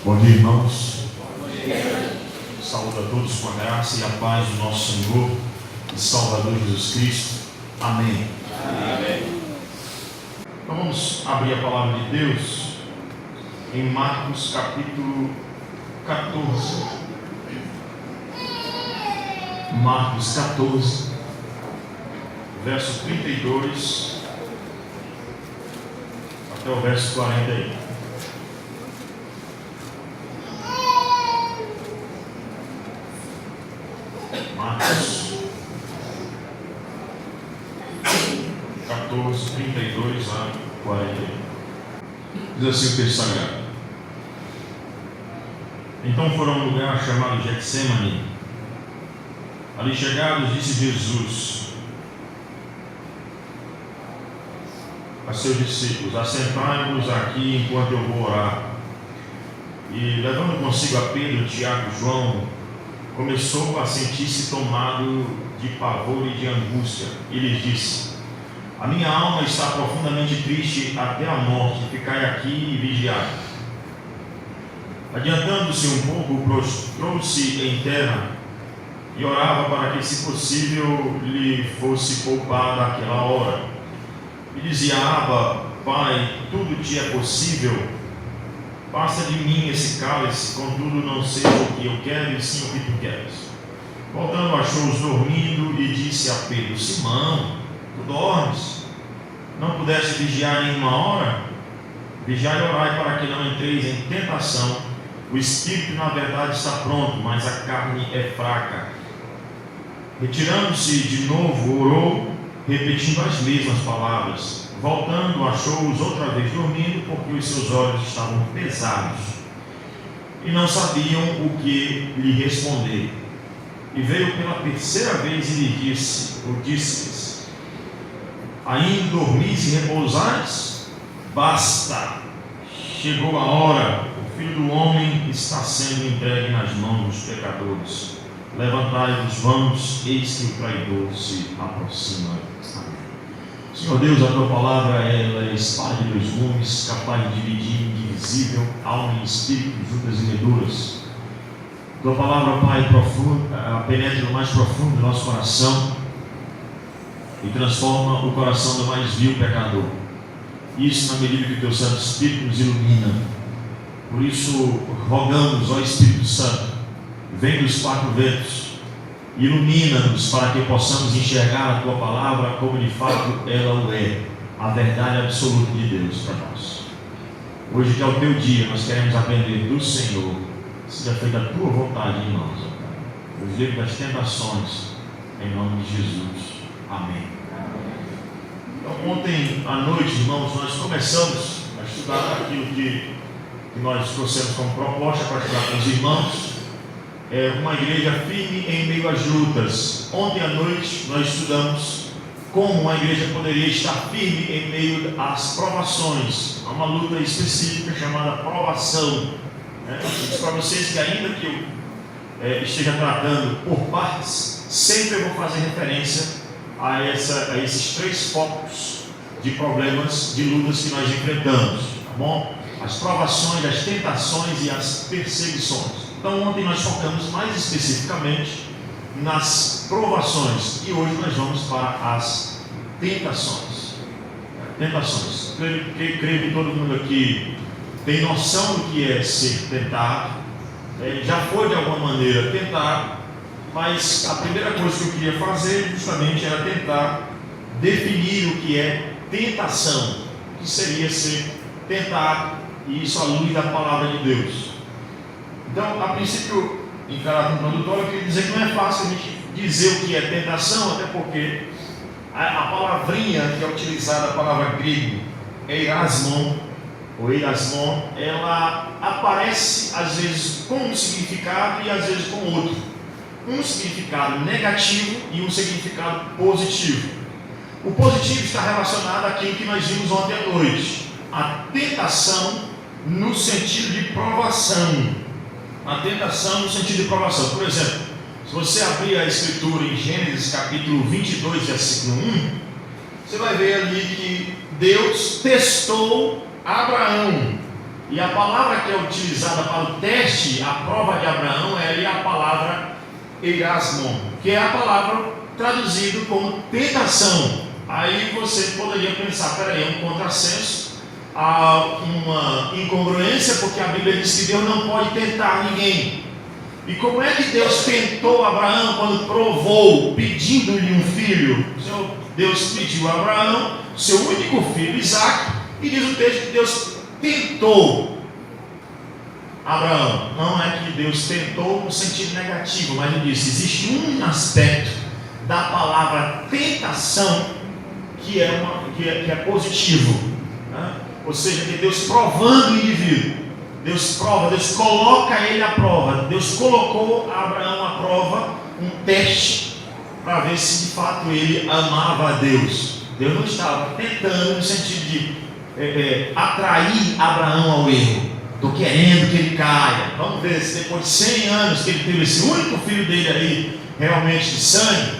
Bom dia, irmãos. Saúdo a todos com a graça e a paz do nosso Senhor e Salvador Jesus Cristo. Amém. Amém. Então vamos abrir a palavra de Deus em Marcos capítulo 14. Marcos 14, verso 32 até o verso 41. Marcos 14, 32 a 41. Diz assim o texto sagrado: Então foram a um lugar chamado Getsêmani. Ali chegados, disse Jesus a seus discípulos: Assentai-vos aqui enquanto eu vou orar. E levando consigo a Pedro, Tiago e João, começou a sentir-se tomado de pavor e de angústia, e lhes disse: A minha alma está profundamente triste até a morte, ficai aqui e vigiai. Adiantando-se um pouco, prostrou-se em terra e orava para que, se possível, lhe fosse poupada aquela hora. E dizia: Abba, Pai, tudo te é possível. Passa de mim esse cálice, contudo não seja o que eu quero, e sim o que tu queres. Voltando, achou-os dormindo e disse a Pedro: Simão, tu dormes? Não pudeste vigiar em uma hora? Vigiai e orai para que não entreis em tentação. O espírito, na verdade, está pronto, mas a carne é fraca. Retirando-se de novo, orou, repetindo as mesmas palavras. Voltando, achou-os outra vez dormindo, porque os seus olhos estavam pesados e não sabiam o que lhe responder. E veio pela terceira vez e lhe disse-lhes: Ainda dormis e repousais? Basta! Chegou a hora, o Filho do Homem está sendo entregue nas mãos dos pecadores. Levantai-vos, vamos, eis que o traidor se aproxima. Amém. Senhor Deus, a tua palavra ela é espada de dois gumes, capaz de dividir indivisível, alma e espírito, juntas e medulas. Tua palavra, Pai, penetra no mais profundo do nosso coração e transforma o coração do mais vil pecador. Isso na medida que o teu Santo Espírito nos ilumina. Por isso, rogamos, ó Espírito Santo, vem dos quatro ventos, ilumina-nos para que possamos enxergar a tua palavra como de fato ela o é, a verdade absoluta de Deus para nós. Hoje, que é o teu dia, nós queremos aprender do Senhor. Seja feita a tua vontade em nós, ó Pai. Nos livre das tentações, em nome de Jesus. Amém. Então, ontem à noite, irmãos, nós começamos a estudar aquilo que nós trouxemos como proposta para estudar com os irmãos. É uma igreja firme em meio às lutas. Ontem à noite nós estudamos como uma igreja poderia estar firme em meio às provações. Há uma luta específica chamada provação. Eu disse para vocês que ainda que eu esteja tratando por partes, sempre eu vou fazer referência a esses três focos de problemas, de lutas que nós enfrentamos, tá bom? As provações, as tentações e as perseguições. Então ontem nós focamos mais especificamente nas provações e hoje nós vamos para as tentações. Tentações. Creio que todo mundo aqui tem noção do que é ser tentado, já foi de alguma maneira tentado, mas a primeira coisa que eu queria fazer justamente era tentar definir o que é tentação, o que seria ser tentado, e isso à luz da palavra de Deus. Então, a princípio, em caráter introdutório, eu queria dizer que não é fácil a gente dizer o que é tentação, até porque a palavrinha que é utilizada, a palavra grego, eirasmon, ou eirasmon, ela aparece às vezes com um significado e às vezes com outro. Um significado negativo e um significado positivo. O positivo está relacionado àquilo que nós vimos ontem à noite, a tentação no sentido de provação. A tentação no sentido de provação. Por exemplo, se você abrir a Escritura em Gênesis capítulo 22, versículo 1, você vai ver ali que Deus testou Abraão E a palavra que é utilizada para o teste, a prova de Abraão, é a palavra erasmon, que é a palavra traduzida como tentação. Aí você poderia pensar, peraí, é um contrassenso, há uma incongruência, porque a Bíblia diz que Deus não pode tentar ninguém. E como é que Deus tentou Abraão quando provou, pedindo-lhe um filho? Deus pediu a Abraão seu único filho, Isaque, e diz o texto que Deus tentou Abraão. Não é que Deus tentou no sentido negativo, mas ele disse, existe um aspecto da palavra tentação que é positivo, né? Ou seja, que Deus provando o indivíduo, Deus prova, Deus coloca ele à prova, Deus colocou a Abraão à prova, um teste, para ver se de fato ele amava a Deus. Deus não estava tentando no sentido de atrair Abraão ao erro. Estou querendo que ele caia. Vamos ver se depois de 100 anos que ele teve esse único filho dele aí, realmente de sangue,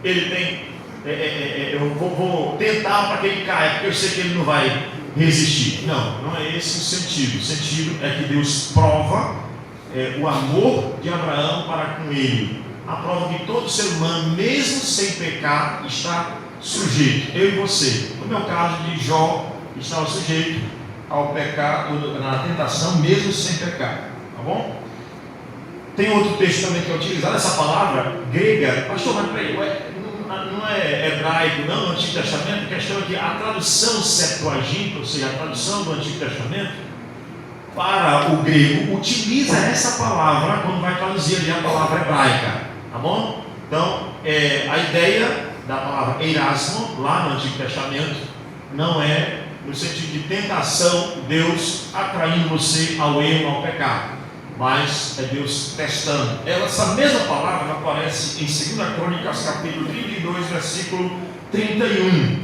ele tem, eu vou tentar para que ele caia, porque eu sei que ele não vai resistir. Não, não é esse o sentido. O sentido é que Deus prova o amor de Abraão para com ele. A prova que todo ser humano, mesmo sem pecar, está sujeito. Eu e você. No meu caso de Jó, estava sujeito ao pecado, na tentação, mesmo sem pecar. Tá bom? Tem outro texto também que é utilizado, essa palavra grega. Pastor, mas peraí, não é hebraico, não, no Antigo Testamento. A questão é que a tradução Septuaginta, ou seja, a tradução do Antigo Testamento, para o grego, utiliza essa palavra quando vai traduzir ali a palavra hebraica. Tá bom? Então, a ideia da palavra erasmo, lá no Antigo Testamento, não é no sentido de tentação, Deus atraindo você ao erro, ao pecado, mas é Deus testando. Essa mesma palavra aparece em 2 Crônicas, capítulo 32, versículo 31,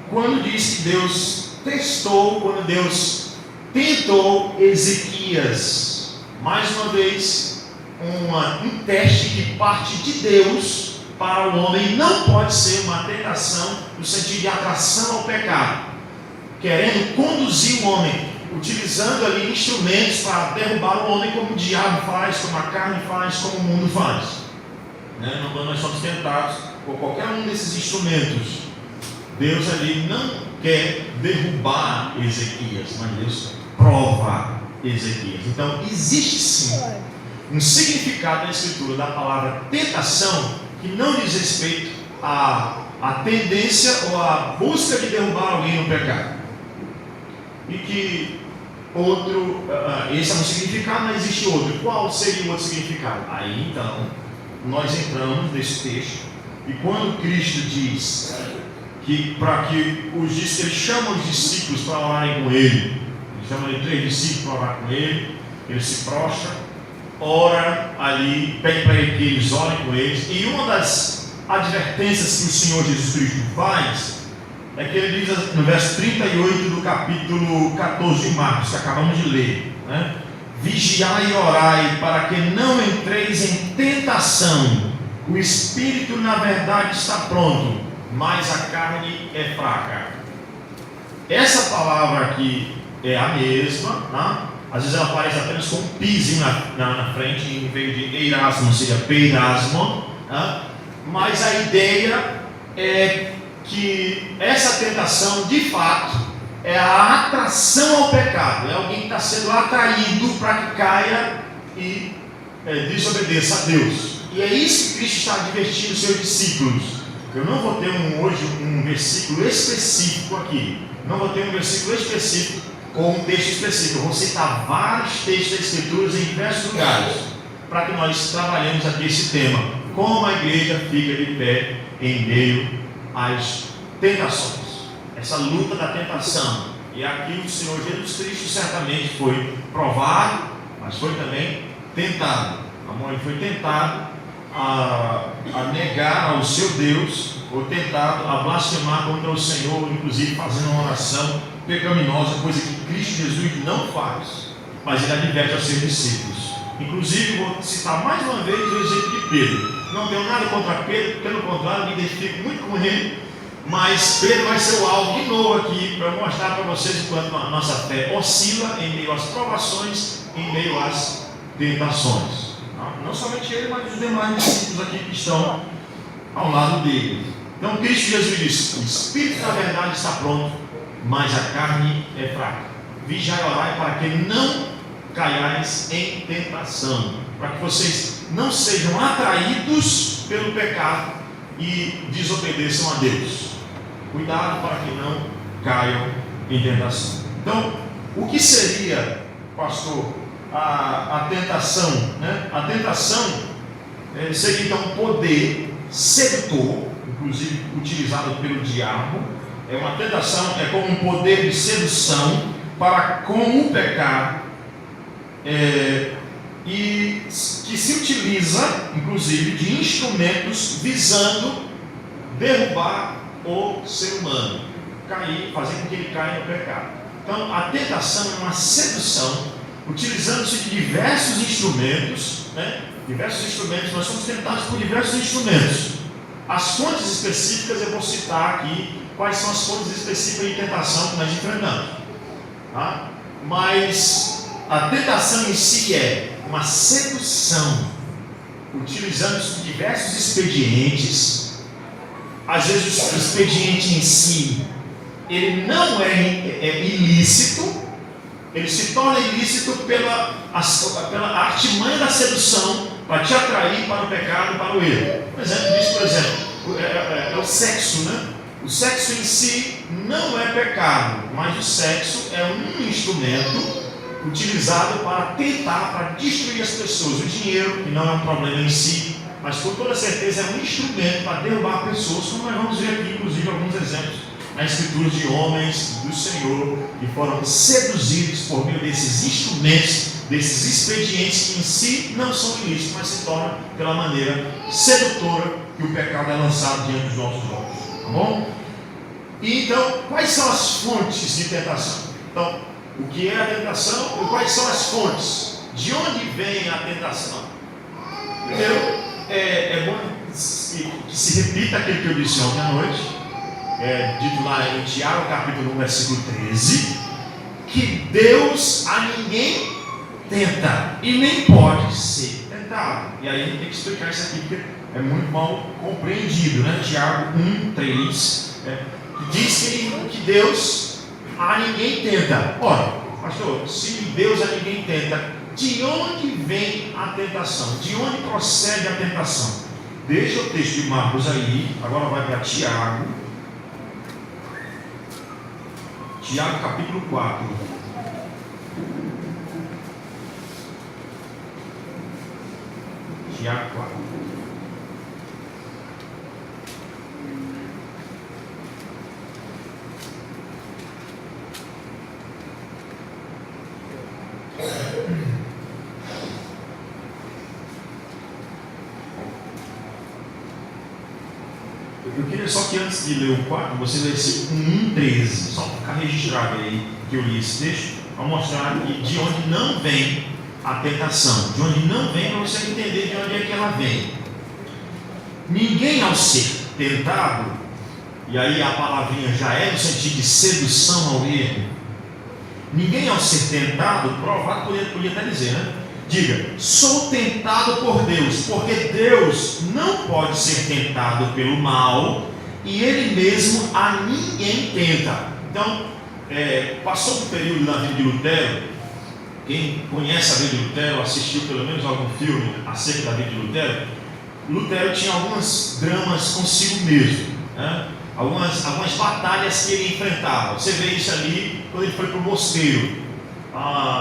quando diz que Deus testou, quando Deus tentou Ezequias. Mais uma vez, um teste que parte de Deus para o homem. Não pode ser uma tentação no sentido de atração ao pecado, querendo conduzir o homem, utilizando ali instrumentos para derrubar o homem, como o diabo faz, como a carne faz, como o mundo faz, né? Nós somos tentados por qualquer um desses instrumentos. Deus ali não quer derrubar Ezequias, mas Deus prova Ezequias. Então existe sim um significado na Escritura da palavra tentação, que não diz respeito à tendência ou à busca de derrubar alguém no pecado. E que esse é um significado, mas existe outro. Qual seria o outro significado? Aí então, nós entramos nesse texto, e quando Cristo diz que ele chama os discípulos para orarem com ele, ele chama de 3 discípulos para orar com ele, ele se prostra, ora ali, pede para ele que eles orem com eles, e uma das advertências que o Senhor Jesus Cristo faz é que ele diz no verso 38 do capítulo 14 de Marcos, que acabamos de ler, né? Vigiai e orai para que não entreis em tentação. O espírito na verdade está pronto, mas a carne é fraca. Essa palavra aqui é a mesma, né? Às vezes ela aparece apenas com um pizinho na frente, em vez de eirasmo, seria peirasmo, né? Mas a ideia é que essa tentação, de fato, é a atração ao pecado. É alguém que está sendo atraído para que caia e desobedeça a Deus. E é isso que Cristo está advertindo os seus discípulos. Eu não vou ter hoje um versículo específico aqui. Não vou ter um versículo específico ou um texto específico. Eu vou citar vários textos das Escrituras em diversos lugares, para que nós trabalhemos aqui esse tema. Como a igreja fica de pé em meio às tentações, essa luta da tentação. E aqui o Senhor Jesus Cristo certamente foi provado, mas foi também tentado. Ele foi tentado a negar ao seu Deus, ou tentado a blasfemar contra o Senhor, inclusive fazendo uma oração pecaminosa, coisa que Cristo Jesus não faz, mas ele adverte aos seus discípulos. Inclusive, vou citar mais uma vez o exemplo de Pedro. Não tenho nada contra Pedro, pelo contrário, me identifico muito com ele, Mas Pedro vai ser o alvo de novo aqui para mostrar para vocês enquanto a nossa fé oscila em meio às provações, em meio às tentações. Não somente ele, mas os demais discípulos aqui que estão ao lado dele. Então Cristo Jesus disse: o Espírito da verdade está pronto, mas a carne é fraca. Vigiai e orai para que não caiais em tentação, para que vocês não sejam atraídos pelo pecado e desobedeçam a Deus. Cuidado para que não caiam em tentação. Então, o que seria, pastor, a tentação? Né? A tentação seria então um poder sedutor, inclusive utilizado pelo diabo. Uma tentação é como um poder de sedução para com o pecado, e que se utiliza, inclusive, de instrumentos visando derrubar o ser humano, fazer com que ele caia no pecado. Então, a tentação é uma sedução, utilizando-se de diversos instrumentos, né? Diversos instrumentos, nós somos tentados por diversos instrumentos. As fontes específicas eu vou citar aqui, quais são as fontes específicas de tentação que nós enfrentamos. Tá? Mas a tentação em si é uma sedução, utilizando-se de diversos expedientes. Às vezes o expediente em si, ele não é ilícito, ele se torna ilícito pela artimanha da sedução para te atrair para o pecado, para o erro. Um exemplo disso, por exemplo, é o sexo, né? O sexo em si não é pecado, mas o sexo é um instrumento utilizado para tentar, para destruir as pessoas. O dinheiro, que não é um problema em si, mas com toda certeza é um instrumento para derrubar pessoas, como nós vamos ver aqui, inclusive, alguns exemplos na Escritura de homens do Senhor que foram seduzidos por meio desses instrumentos, desses expedientes que em si não são ilícitos, mas se tornam pela maneira sedutora que o pecado é lançado diante dos nossos olhos. Tá bom? E então, quais são as fontes de tentação? Então, o que é a tentação e quais são as fontes? De onde vem a tentação? Primeiro, é bom que se repita aquilo que eu disse ontem à noite, dito lá em Tiago, capítulo 1, versículo 13, que Deus a ninguém tenta e nem pode ser tentado. E aí a gente tem que explicar isso aqui, porque é muito mal compreendido, né? Tiago 1, 3, que diz que Deus a ninguém tenta. Ora, pastor, se Deus a ninguém tenta, de onde vem a tentação? De onde procede a tentação? Deixa o texto de Marcos aí, agora vai para Tiago. Tiago capítulo 4. Tiago 4. Eu queria só que antes de ler o 4, você lesse 1:13, só para ficar registrado aí que eu li esse texto, para mostrar de onde não vem a tentação, de onde não vem, para você entender de onde é que ela vem. Ninguém ao ser tentado, e aí a palavrinha já é no sentido de sedução ao erro, ninguém ao ser tentado, provado, podia até dizer, né? Diga, sou tentado por Deus, porque Deus não pode ser tentado pelo mal e Ele mesmo a ninguém tenta. Então, passou um período na vida de Lutero. Quem conhece a vida de Lutero, assistiu pelo menos algum filme acerca da vida de Lutero, Lutero tinha alguns dramas consigo mesmo, né? Algumas batalhas que ele enfrentava. Você vê isso ali quando ele foi para o mosteiro.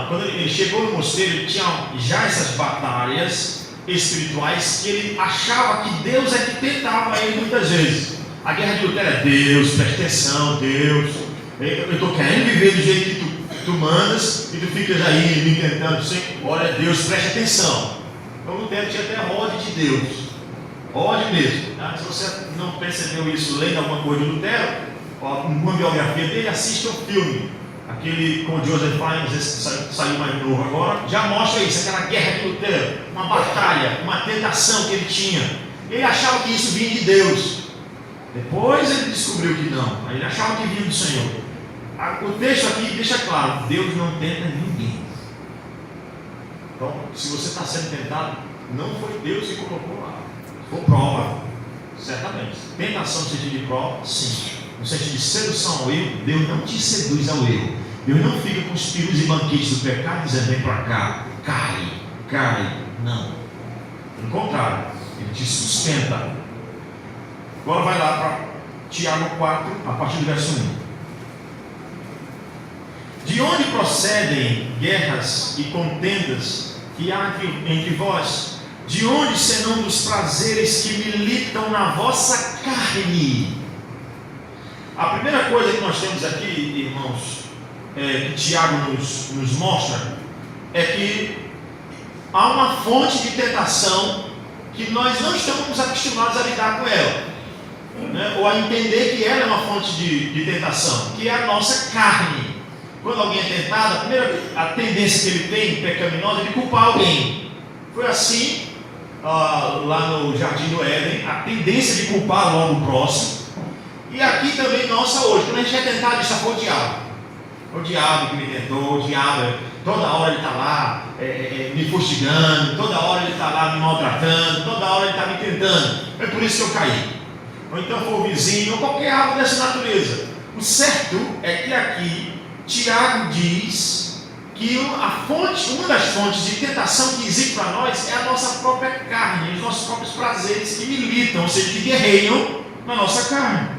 Quando ele chegou no mosteiro, ele tinha já essas batalhas espirituais que ele achava que Deus é que tentava ele muitas vezes. A guerra de Lutero é Deus, presta atenção, Deus, eu estou querendo viver do jeito que tu mandas e tu ficas aí me tentando sempre. Olha, Deus, preste atenção. Então Lutero tinha até ódio de Deus, ódio mesmo. Tá? Se você não percebeu isso lendo alguma coisa de Lutero, uma biografia dele, assista o filme. Aquele com o Joseph Fiennes, saiu mais novo agora, já mostra isso, aquela guerra de Lutero, uma batalha, uma tentação que ele tinha. Ele achava que isso vinha de Deus. Depois ele descobriu que não, aí ele achava que vinha do Senhor. O texto aqui deixa claro: Deus não tenta ninguém. Então, se você está sendo tentado, não foi Deus que colocou lá. Foi prova, certamente. Tentação no sentido de prova, sim. No sentido de sedução ao erro, Deus não te seduz ao erro. Deus não fica com os perus e banquetes do pecado dizendo: vem para cá, cai. Não. Pelo contrário, ele te sustenta. Agora vai lá para Tiago 4, a partir do verso 1. De onde procedem guerras e contendas que há entre vós? De onde senão dos prazeres que militam na vossa carne? A primeira coisa que nós temos aqui, irmãos, que Tiago nos mostra, é que há uma fonte de tentação que nós não estamos acostumados a lidar com ela, né? Ou a entender que ela é uma fonte de tentação, que é a nossa carne. Quando alguém é tentado, a tendência que ele tem, pecaminosa, é de culpar alguém. Foi assim lá no Jardim do Éden, a tendência de culpar logo o próximo. E aqui também nossa hoje, quando a gente é tentado, isso foi o diabo. O diabo que me tentou, o diabo, toda hora ele está lá me fustigando, toda hora ele está lá me maltratando, toda hora ele está me tentando. É por isso que eu caí. Ou então foi o vizinho, ou qualquer algo dessa natureza. O certo é que aqui Tiago diz que uma das fontes de tentação que existe para nós é a nossa própria carne, os nossos próprios prazeres que militam, ou seja, que guerreiam na nossa carne.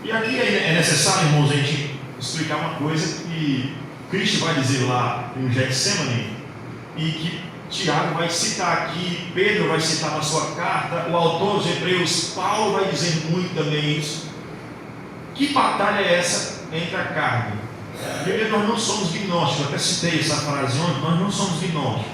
E aqui é necessário, irmãos, a gente explicar uma coisa que Cristo vai dizer lá em Getsemane, e que Tiago vai citar aqui, Pedro vai citar na sua carta, o autor dos Hebreus, Paulo, vai dizer muito também isso. Que batalha é essa entre a carne? Primeiro, nós não somos gnósticos, eu até citei essa frase ontem, nós não somos gnósticos.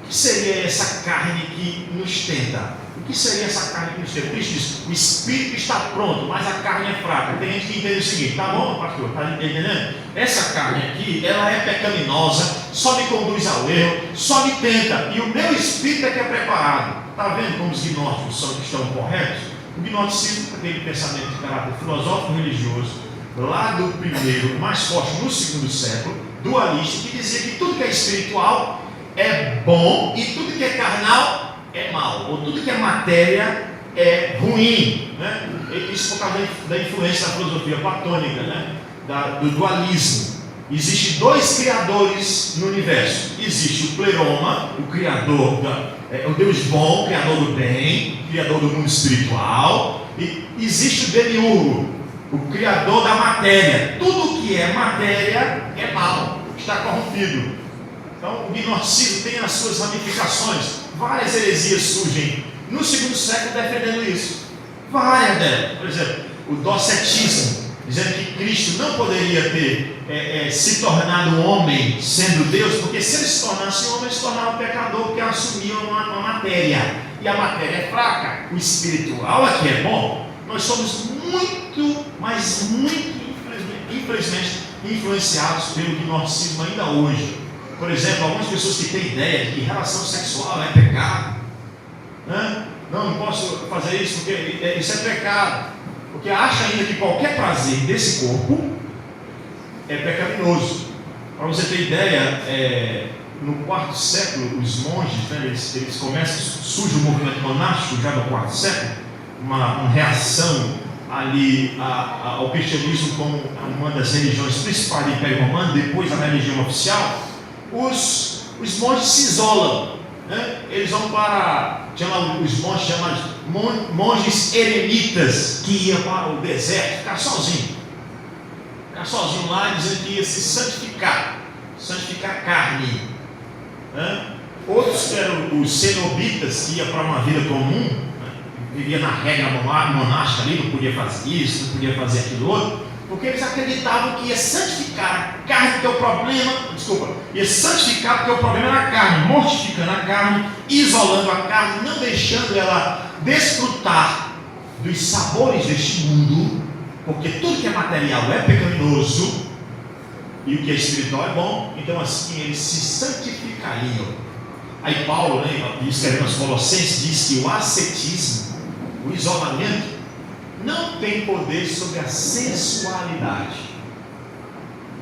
O que seria essa carne que nos tenta? O que seria essa carne que nos tenta? Cristo diz: o espírito está pronto, mas a carne é fraca. Tem gente que entende o seguinte: tá bom, pastor, está entendendo? Essa carne aqui, ela é pecaminosa, só me conduz ao erro, só me tenta, e o meu espírito é que é preparado. Está vendo como os gnósticos estão corretos? O gnosticismo, aquele pensamento de caráter filosófico religioso, lá do primeiro, mais forte no segundo século, dualista, que dizia que tudo que é espiritual é bom e tudo que é carnal é mal, ou tudo que é matéria é ruim, né? Isso por causa da influência da filosofia platônica, né? Do dualismo. Existem dois criadores no universo. Existe o pleroma, o criador, o Deus bom, o criador do bem, o criador do mundo espiritual, e existe o demiurgo, o criador da matéria. Tudo que é matéria é mal, está corrompido. Então o gnosticismo tem as suas ramificações. Várias heresias surgem no segundo século defendendo isso. Várias delas. Por exemplo, o docetismo, dizendo que Cristo não poderia ter se tornado homem sendo Deus, porque se ele se tornasse homem, ele se tornava pecador, porque assumia uma matéria, e a matéria é fraca. O espiritual aqui é bom. Nós somos muito, mas muito, infelizmente, influenciados pelo gnosticismo ainda hoje. Por exemplo, algumas pessoas que têm ideia de que relação sexual é pecado, né? Não posso fazer isso porque isso é pecado, porque acha ainda que qualquer prazer desse corpo é pecaminoso. Para você ter ideia, no quarto século, os monges, né, eles começam, surge o movimento monástico já no quarto século, uma reação ali ao cristianismo como uma das religiões principais do Império Romano, depois da religião oficial. Os monges se isolam, né? Eles vão para, os monges chamados monges eremitas, que iam para o deserto, ficar sozinho lá, dizendo que ia se santificar a carne, né? Outros que eram os cenobitas, que iam para uma vida comum, né? Vivia na regra monástica ali, não podia fazer isso, não podia fazer aquilo outro, porque eles acreditavam que ia santificar a carne, porque o problema, ia santificar porque o problema era a carne, mortificando a carne, isolando a carne, não deixando ela desfrutar dos sabores deste mundo, porque tudo que é material é pecaminoso e o que é espiritual é bom. Então assim eles se santificariam. Aí Paulo, escrevendo aos Colossenses, diz que o ascetismo, o isolamento, não tem poder sobre a sensualidade.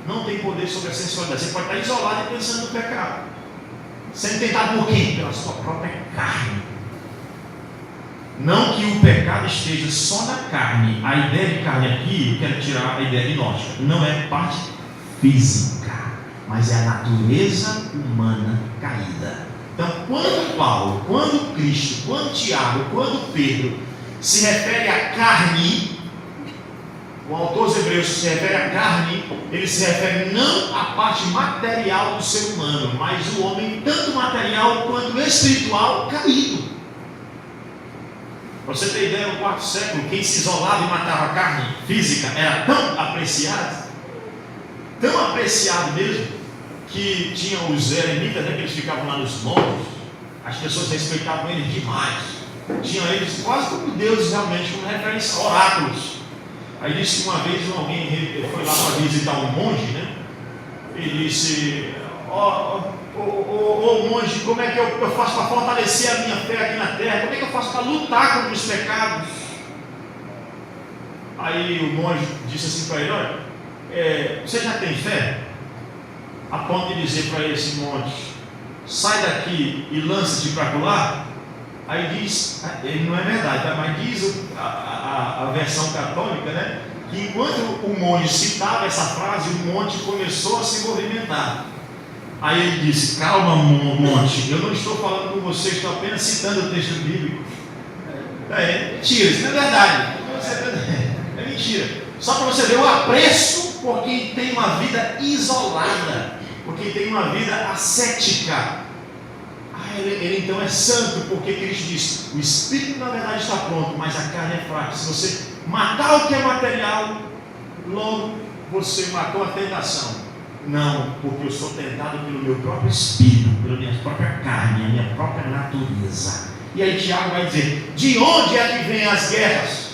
Não tem poder sobre a sensualidade. Você pode estar isolado e pensando no pecado, sendo tentado por quem? Pela sua própria carne. Não que o pecado esteja só na carne. A ideia de carne aqui, eu quero tirar a ideia gnóstica. Não é parte física, mas é a natureza humana caída. Então, quando Paulo, quando Cristo, quando Tiago, quando Pedro se refere à carne, o autor dos Hebreus se refere à carne, ele se refere não à parte material do ser humano, mas o homem, tanto material quanto espiritual, caído. Para você ter ideia, no quarto século, quem se isolava e matava a carne física era tão apreciado mesmo, que tinha os eremitas, né, que eles ficavam lá nos montes, as pessoas respeitavam eles demais, tinham eles quase como deuses realmente, como referência, oráculos. Aí disse que uma vez alguém foi lá para visitar um monge, né? E disse: ô monge, como é que eu faço para fortalecer a minha fé aqui na terra? Como é que eu faço para lutar contra os pecados? Aí o monge disse assim para ele: olha, você já tem fé? A ponto de dizer para esse monge: sai daqui e lança-te para lá. Aí diz, ele não é verdade, tá? Mas diz a versão católica, né, que enquanto o monge citava essa frase, o monte começou a se movimentar. Aí ele disse: calma, monte, eu não estou falando com você, estou apenas citando o texto bíblico. É mentira, isso não é verdade. É mentira. Só para você ver o apreço por quem tem uma vida isolada, por quem tem uma vida ascética. Ele então é santo, porque Cristo diz: o espírito na verdade está pronto, mas a carne é fraca. Se você matar o que é material, logo você matou a tentação. Não, porque eu sou tentado pelo meu próprio espírito, pela minha própria carne, a minha própria natureza. E aí Tiago vai dizer: de onde é que vêm as guerras?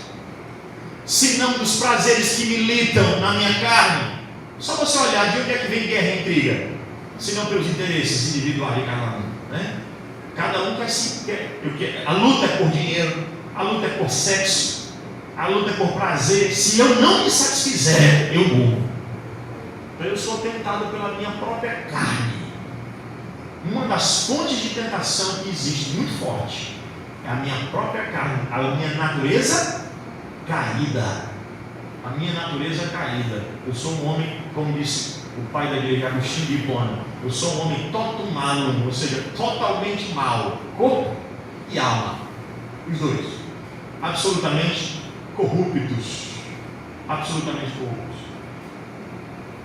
Se não dos prazeres que militam na minha carne. Só você olhar de onde é que vem guerra e intriga, se não pelos interesses individuais de cada um, né? Cada um quer. A luta é por dinheiro, a luta é por sexo, a luta é por prazer. Se eu não me satisfizer, eu morro. Então eu sou tentado pela minha própria carne. Uma das fontes de tentação que existe muito forte é a minha própria carne, a minha natureza caída. A minha natureza caída. Eu sou um homem, como disse o pai da igreja, Agostinho de Hipona, eu sou um homem totum, ou seja, totalmente mau, corpo e alma, os dois, absolutamente corruptos,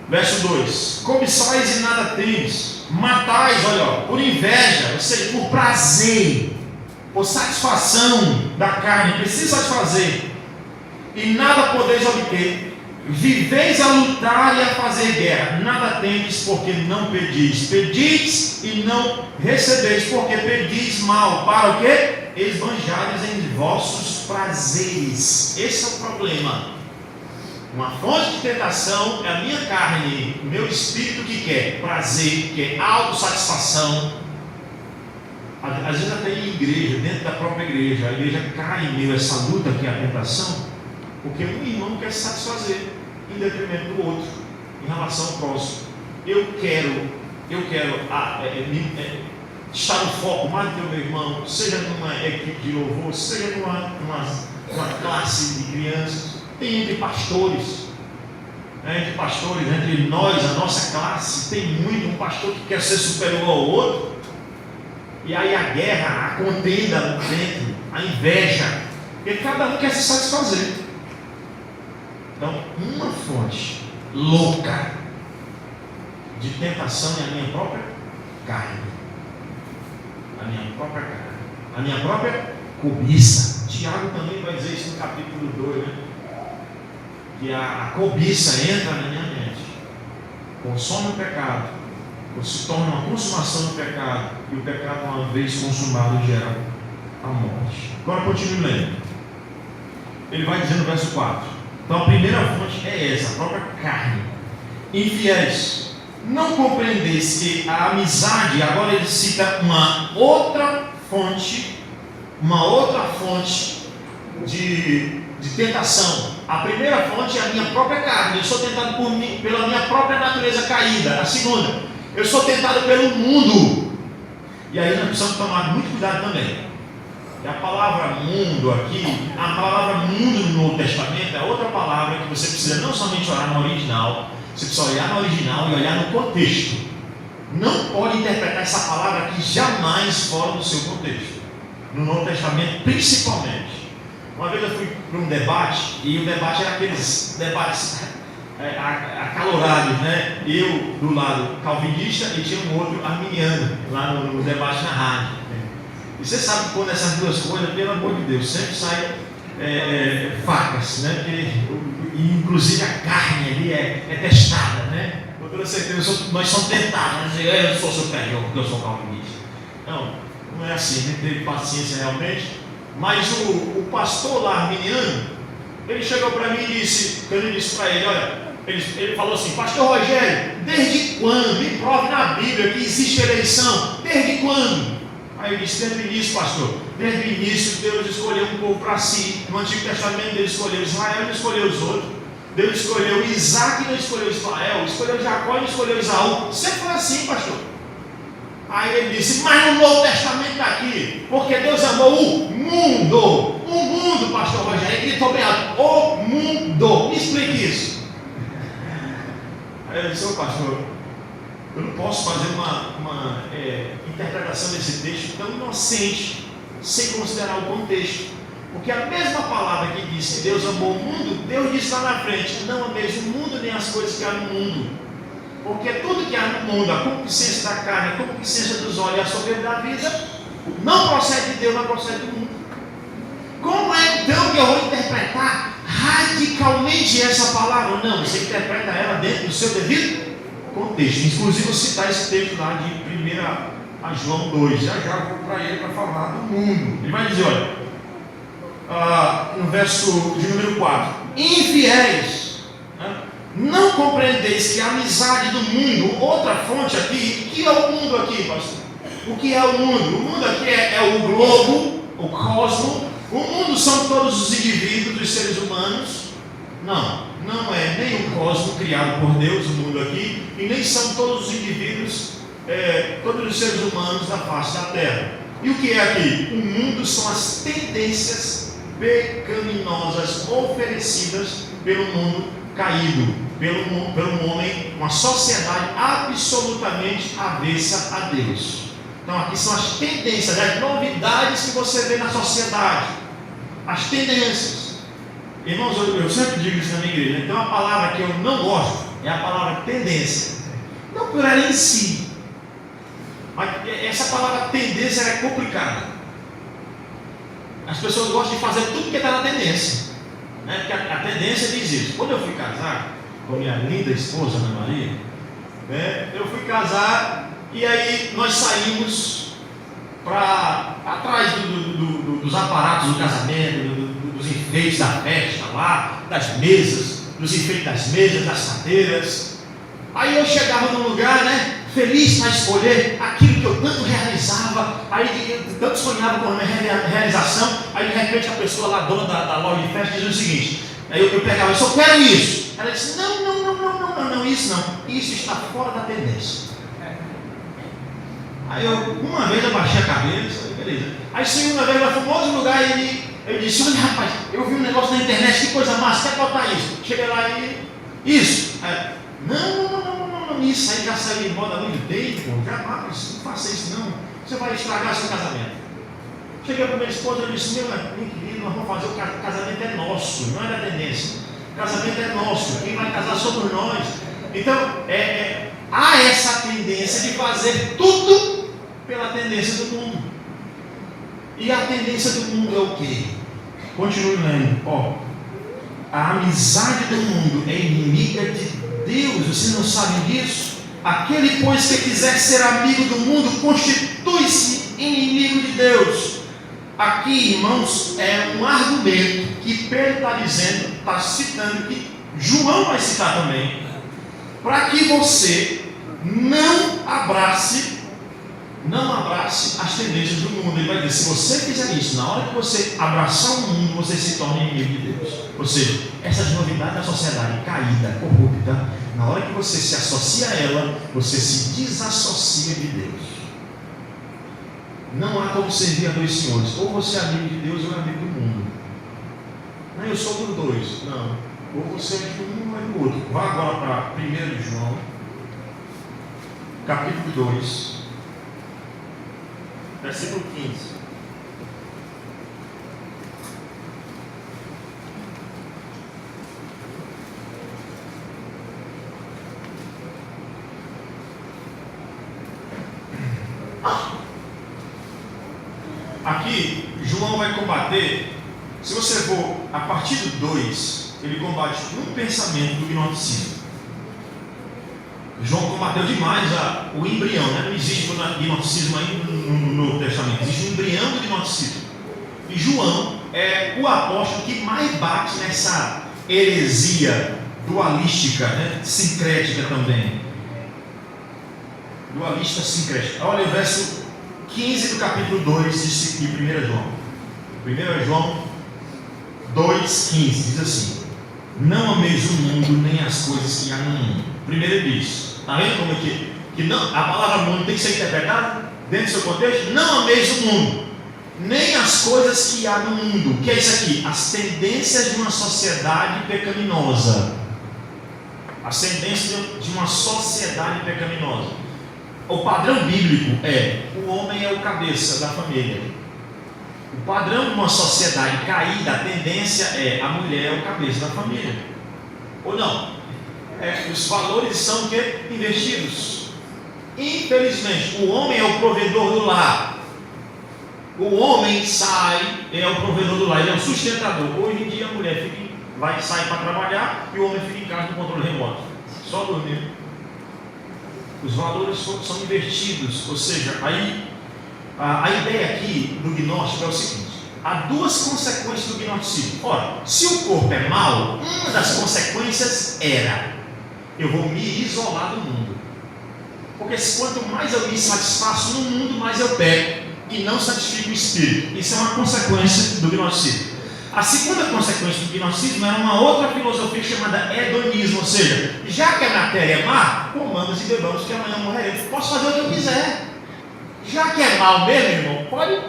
Verso 2: cobiçais e nada tendes, matais, olha, por inveja, ou seja, por prazer, por satisfação da carne, precisa satisfazer, e nada podeis obter. Viveis a lutar e a fazer guerra, nada tendes, porque não pedis. Pedis e não recebeis, porque pedis mal. Para o quê? Esbanjares em vossos prazeres. Esse é o problema. Uma fonte de tentação é a minha carne, o meu espírito que quer prazer, que quer autossatisfação. Às vezes até em igreja, dentro da própria igreja, a igreja cai em meio a essa luta que é a tentação, porque um irmão quer se satisfazer em detrimento do outro, em relação ao próximo. Eu quero estar no foco mais do que o meu irmão, seja numa equipe de louvor, seja numa classe de crianças. Tem entre pastores, entre nós, a nossa classe, tem muito um pastor que quer ser superior ao outro, e aí a guerra, a contenda dentro, a inveja, porque cada um quer se satisfazer. Então, uma fonte louca de tentação é a minha própria carne, a minha própria cobiça. Tiago também vai dizer isso no capítulo 2, né? Que a cobiça entra na minha mente, consome o pecado, se torna uma consumação do pecado, e o pecado, uma vez consumado, gera a morte. Agora continue lendo. Ele vai dizer no verso 4: então a primeira fonte é essa, a própria carne. Infiéis, não compreendeis que a amizade, agora ele cita uma outra fonte de de tentação. A primeira fonte é a minha própria carne. Eu sou tentado pela minha própria natureza caída. A segunda, eu sou tentado pelo mundo. E aí nós precisamos tomar muito cuidado também. E a palavra mundo aqui, a palavra mundo no Novo Testamento é outra palavra que você precisa não somente olhar no original, você precisa olhar no original e olhar no contexto. Não pode interpretar essa palavra aqui jamais fora do seu contexto. No Novo Testamento, principalmente. Uma vez eu fui para um debate, e o debate era aqueles debates acalorados, né? Eu do lado calvinista e tinha um outro arminiano lá no debate na rádio. E você sabe que quando essas duas coisas, pelo amor de Deus, sempre saem facas, né? Porque, inclusive a carne ali é testada, né? Com toda certeza nós somos tentados, né? Eu sou superior porque eu sou calvinista. Não é assim, né? Teve paciência realmente. Mas o pastor lá, arminiano, ele chegou para mim e disse, quando eu disse para ele, olha, ele falou assim: pastor Rogério, desde quando? Me prove na Bíblia que existe eleição. Desde quando? Aí eu disse: desde o início, pastor. Desde o início Deus escolheu um povo para si. No Antigo Testamento Deus escolheu Israel e não escolheu os outros. Deus escolheu Isaac e não escolheu Israel. Escolheu Jacó e não escolheu Esaú. Sempre foi assim, pastor. Aí ele disse: mas no Novo Testamento está aqui, porque Deus amou o mundo. O mundo, pastor Rogério. Ele gritou bem alto: o mundo. Me explique isso. Aí eu disse: ô pastor, eu não posso fazer uma interpretação desse texto tão inocente, sem considerar o contexto. Porque a mesma palavra que diz que Deus amou o mundo, Deus diz lá na frente: não ameis o mundo nem as coisas que há no mundo. Porque tudo que há no mundo, a concupiscência da carne, a concupiscência dos olhos e a soberba da vida, não procede de Deus, não procede do mundo. Como é então que eu vou interpretar radicalmente essa palavra? Não, você interpreta ela dentro do seu devido contexto. Inclusive, vou citar esse texto lá de 1 João 2. Já vou para ele para falar do mundo. Ele vai dizer, olha, no verso de número 4: infiéis, não compreendeis que a amizade do mundo, outra fonte aqui, o que é o mundo aqui, pastor? O que é o mundo? O mundo aqui é o globo, o cosmo. O mundo são todos os indivíduos, os seres humanos. Não é nem o cosmo criado por Deus, o mundo aqui, e nem são todos os indivíduos, todos os seres humanos da face da terra. E o que é aqui? O mundo são as tendências pecaminosas oferecidas pelo mundo caído, pelo homem, uma sociedade absolutamente avessa a Deus. Então aqui são as tendências, as novidades que você vê na sociedade, as tendências. Irmãos, eu sempre digo isso na minha igreja. Então a palavra que eu não gosto é a palavra tendência, não por ela em si, mas essa palavra tendência é complicada. As pessoas gostam de fazer tudo que está na tendência, né? Porque a tendência diz isso. Quando eu fui casar com minha linda esposa Ana Maria, né, eu fui casar e aí nós saímos para atrás dos aparatos do casamento, dos enfeites da festa lá, das mesas, dos enfeites das mesas, das cadeiras. Aí eu chegava num lugar, né, feliz para escolher aquilo que eu tanto realizava, aí eu tanto sonhava com a minha realização. Aí de repente a pessoa lá, dona da loja de festa, dizia o seguinte: aí eu pegava: eu só quero isso. Ela disse: não, isso não, isso está fora da tendência. Aí uma vez eu baixei a cabeça, beleza. Aí segunda vez ela foi para outro lugar e eu disse: olha rapaz, eu vi um negócio na internet, que coisa massa, quer botar isso? Cheguei lá e isso. Aí, não, isso aí já saiu de moda há muito tempo, jamais, não faça isso não, você vai estragar seu casamento. Cheguei para minha esposa e disse: meu querido, nós vamos fazer o casamento é nosso, não é da tendência. O casamento é nosso, quem vai casar somos nós. Então, há essa tendência de fazer tudo pela tendência do mundo. E a tendência do mundo é o quê? Continue lendo. A amizade do mundo é inimiga de Deus. Vocês não sabem disso? Aquele, pois, que quiser ser amigo do mundo, constitui-se inimigo de Deus. Aqui, irmãos, é um argumento que Pedro está dizendo, está citando, que João vai citar também, para que você não abrace não abrace as tendências do mundo. Ele vai dizer, se você fizer isso, na hora que você abraçar o mundo, você se torna inimigo de Deus. Ou seja, essas novidades da sociedade caída, corrupta, na hora que você se associa a ela, você se desassocia de Deus. Não há como servir a dois senhores. Ou você é amigo de Deus ou é amigo do mundo. Não, eu sou dos dois. Não. Ou você é de um ou é do outro. Vá agora para 1 João, capítulo 2, versículo 15. Aqui, João vai combater, se você for a partir do 2, ele combate um pensamento do gnosticismo. João combateu demais o embrião, né? Não existe gnosticismo ainda no Novo Testamento, existe um embrião do gnosticismo. E João é o apóstolo que mais bate nessa heresia dualística, né? Sincrética também. Dualista sincrética. Olha o verso 15 do capítulo 2 de 1 João. 1 João 2,15 diz assim: não ameis o mundo nem as coisas que há no mundo. Primeiro ele diz, está vendo como é que não, a palavra mundo tem que ser interpretada dentro do seu contexto? Não ameis o mundo, nem as coisas que há no mundo. O que é isso aqui? As tendências de uma sociedade pecaminosa. As tendências de uma sociedade pecaminosa. O padrão bíblico é: o homem é o cabeça da família. O padrão de uma sociedade caída, a tendência é: a mulher é o cabeça da família. Ou não? Os valores são investidos. Infelizmente, o homem é o provedor do lar. O homem é o provedor do lar, ele é o sustentador. Hoje em dia a mulher sai para trabalhar e o homem fica em casa no controle remoto, só dormir. Os valores são invertidos, ou seja, aí a ideia aqui do gnóstico é o seguinte: há duas consequências do gnosticismo. Ora, se o corpo é mau, uma das consequências era: eu vou me isolar do mundo. Porque quanto mais eu me satisfaço no mundo, mais eu peco e não satisfico o espírito. Isso é uma consequência do gnosticismo. A segunda consequência do gnosticismo era uma outra filosofia chamada hedonismo, ou seja, já que a matéria é má, comamos e bebamos que amanhã morreremos. Posso fazer o que eu quiser. Já que é mal mesmo, irmão, pode.